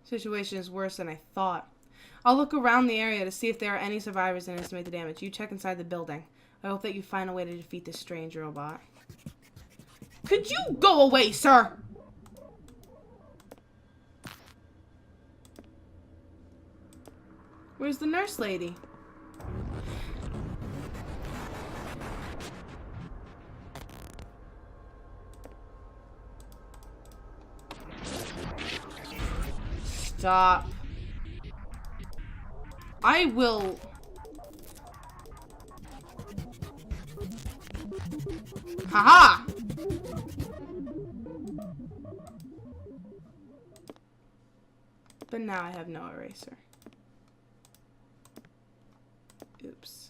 Situation is worse than I thought. I'll look around the area to see if there are any survivors and estimate the damage. You check inside the building. I hope that you find a way to defeat this strange robot. Could you go away, sir? Where's the nurse lady? Stop. I will... Haha! But now I have no eraser. Oops.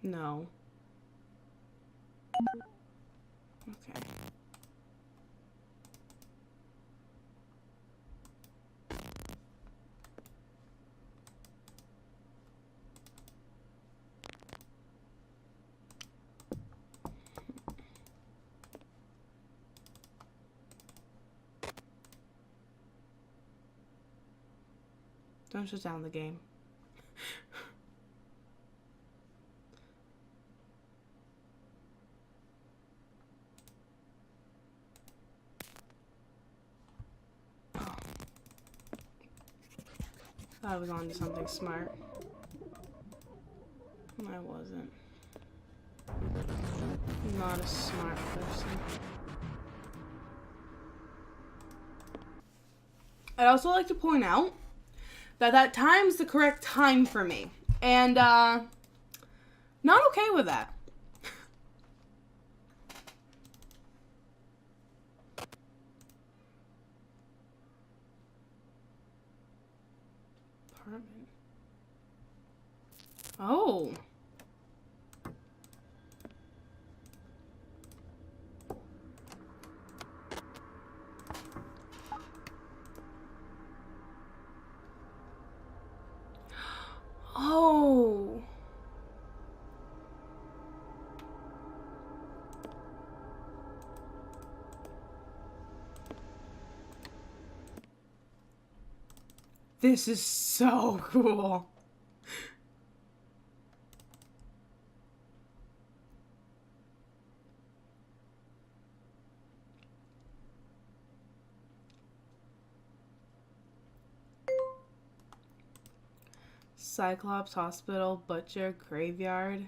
No. Okay. Don't shut down the game. I was on to something smart. I wasn't. Not a smart person. I'd also like to point out that that time's the correct time for me. And, not okay with that. Apartment. Oh. Oh. This is so cool. Cyclops Hospital, Butcher, Graveyard.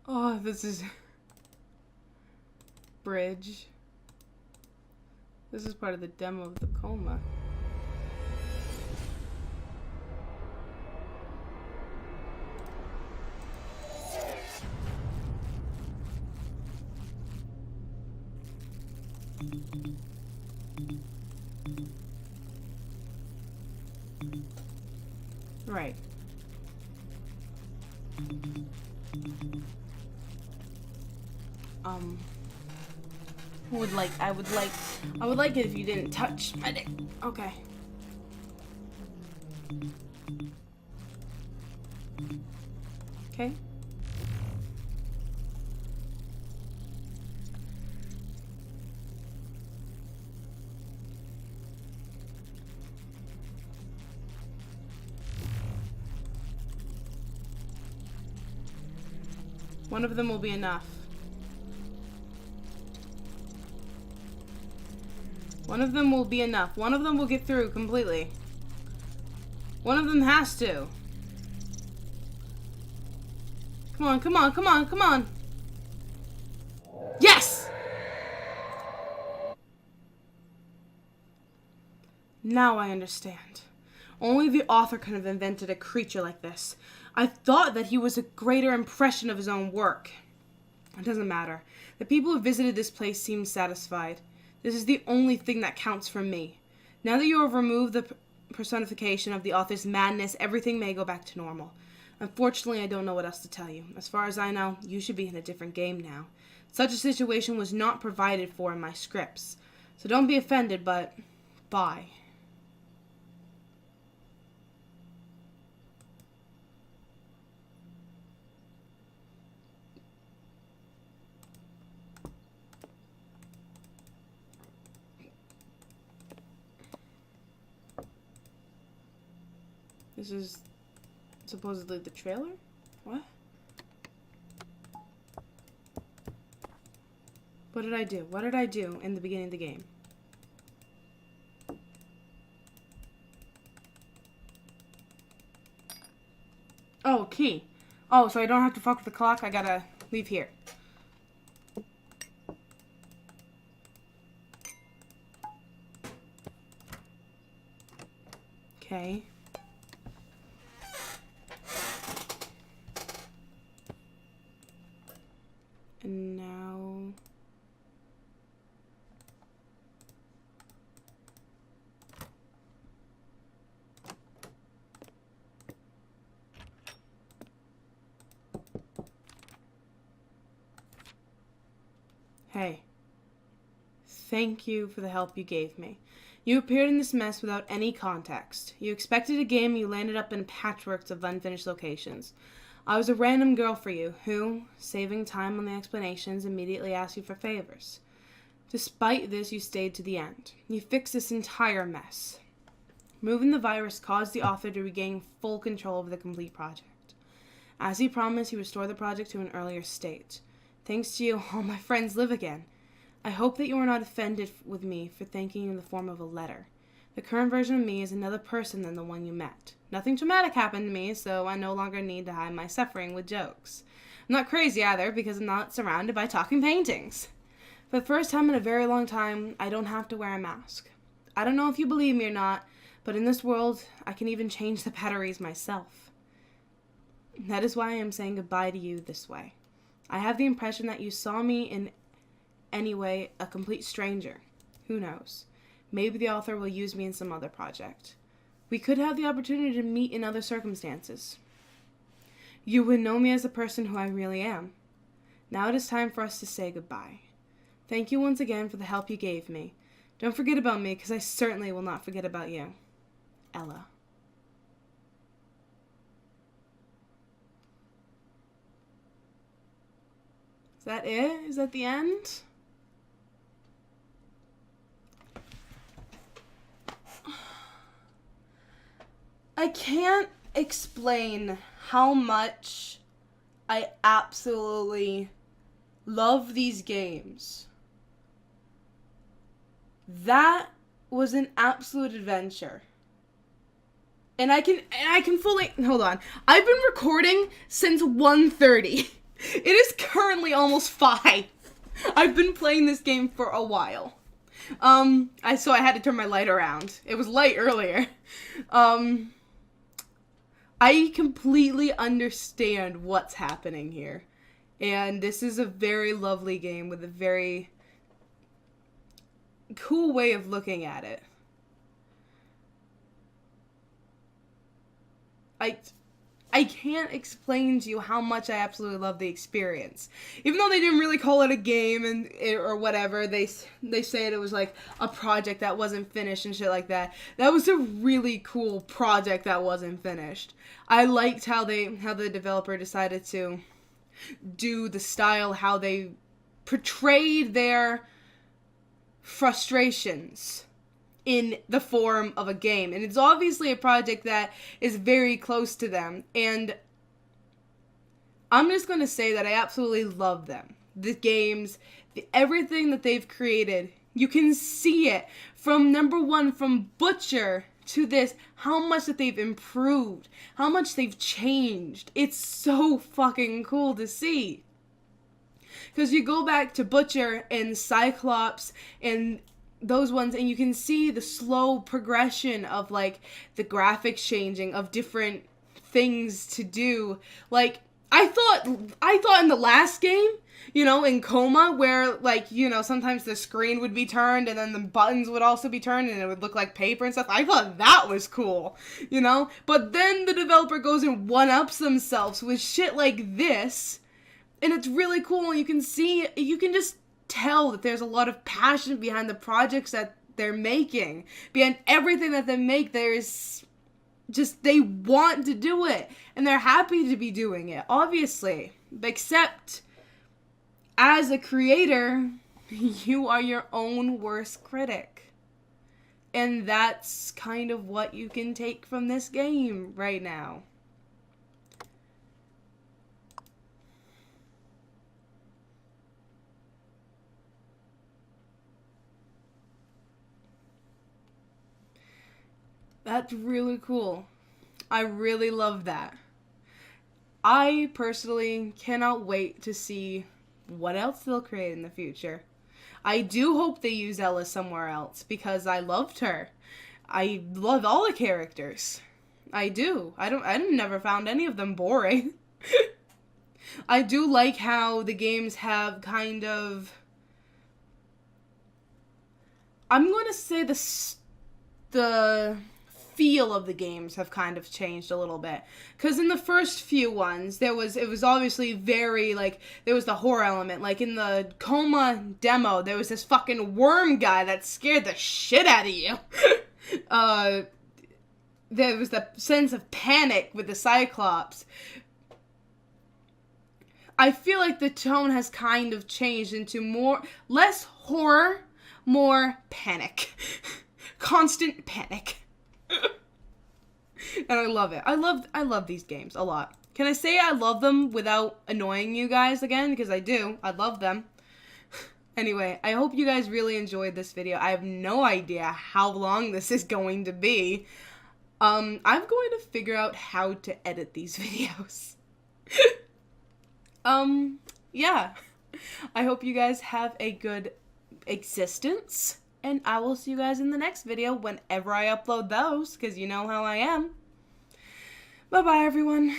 Oh, this is... Bridge. This is part of the demo of the coma. Right. I would like it if you didn't touch my dick. Okay. Okay. One of them will be enough. One of them will be enough. One of them will get through completely. One of them has to. Come on, come on, come on, come on. Yes! Now I understand. Only the author could have invented a creature like this. I thought that he was a greater impression of his own work. It doesn't matter. The people who visited this place seemed satisfied. This is the only thing that counts for me. Now that you have removed the personification of the author's madness, everything may go back to normal. Unfortunately, I don't know what else to tell you. As far as I know, you should be in a different game now. Such a situation was not provided for in my scripts. So don't be offended, but bye. This is supposedly the trailer? What? What did I do? What did I do in the beginning of the game? Oh, key. Oh, so I don't have to fuck with the clock? I gotta leave here. Okay. And now... Hey. Thank you for the help you gave me. You appeared in this mess without any context. You expected a game, you landed up in patchworks of unfinished locations. I was a random girl for you, who, saving time on the explanations, immediately asked you for favors. Despite this, you stayed to the end. You fixed this entire mess. Removing the virus caused the author to regain full control of the complete project. As he promised, he restored the project to an earlier state. Thanks to you, all my friends live again. I hope that you are not offended with me for thanking you in the form of a letter. The current version of me is another person than the one you met. Nothing traumatic happened to me, so I no longer need to hide my suffering with jokes. I'm not crazy either, because I'm not surrounded by talking paintings. For the first time in a very long time, I don't have to wear a mask. I don't know if you believe me or not, but in this world, I can even change the batteries myself. That is why I am saying goodbye to you this way. I have the impression that you saw me in any way a complete stranger. Who knows? Maybe the author will use me in some other project. We could have the opportunity to meet in other circumstances. You would know me as the person who I really am. Now it is time for us to say goodbye. Thank you once again for the help you gave me. Don't forget about me, because I certainly will not forget about you. Ella. Is that it? Is that the end? I can't explain how much I absolutely love these games. That was an absolute adventure. And I can fully, hold on. I've been recording since 1:30. It is currently almost 5. I've been playing this game for a while. So I had to turn my light around. It was light earlier. I completely understand what's happening here. And this is a very lovely game with a very cool way of looking at it. I can't explain to you how much I absolutely love the experience. Even though they didn't really call it a game or whatever, they said it was like a project that wasn't finished and shit like that. That was a really cool project that wasn't finished. I liked how the developer decided to do the style, how they portrayed their frustrations in the form of a game. And it's obviously a project that is very close to them. And I'm just going to say that I absolutely love them. The games, everything that they've created. You can see it from number one, from Butcher to this, how much that they've improved, how much they've changed. It's so fucking cool to see. Because you go back to Butcher and Cyclops and those ones, and you can see the slow progression of, like, the graphics changing, of different things to do. Like, I thought in the last game, you know, in Coma, where, like, you know, sometimes the screen would be turned, and then the buttons would also be turned, and it would look like paper and stuff. I thought that was cool, you know? But then the developer goes and one-ups themselves with shit like this, and it's really cool. You can just tell that there's a lot of passion behind the projects that they're making. Behind everything that they make, there's just, they want to do it, and they're happy to be doing it, obviously. Except, as a creator, you are your own worst critic. And that's kind of what you can take from this game right now. That's really cool. I really love that. I personally cannot wait to see what else they'll create in the future. I do hope they use Ella somewhere else, because I loved her. I love all the characters. I do. I never found any of them boring. I do like how the games have kind of, I'm going to say the feel of the games have kind of changed a little bit. Because in the first few ones, it was obviously very, like, there was the horror element. Like, in the Coma demo, there was this fucking worm guy that scared the shit out of you. There was the sense of panic with the Cyclops. I feel like the tone has kind of changed into less horror, more panic. Constant panic. And I love it. I love these games a lot. Can I say I love them without annoying you guys again? Because I do. I love them. Anyway, I hope you guys really enjoyed this video. I have no idea how long this is going to be. I'm going to figure out how to edit these videos. Yeah. I hope you guys have a good existence. And I will see you guys in the next video whenever I upload those, because you know how I am. Bye-bye, everyone.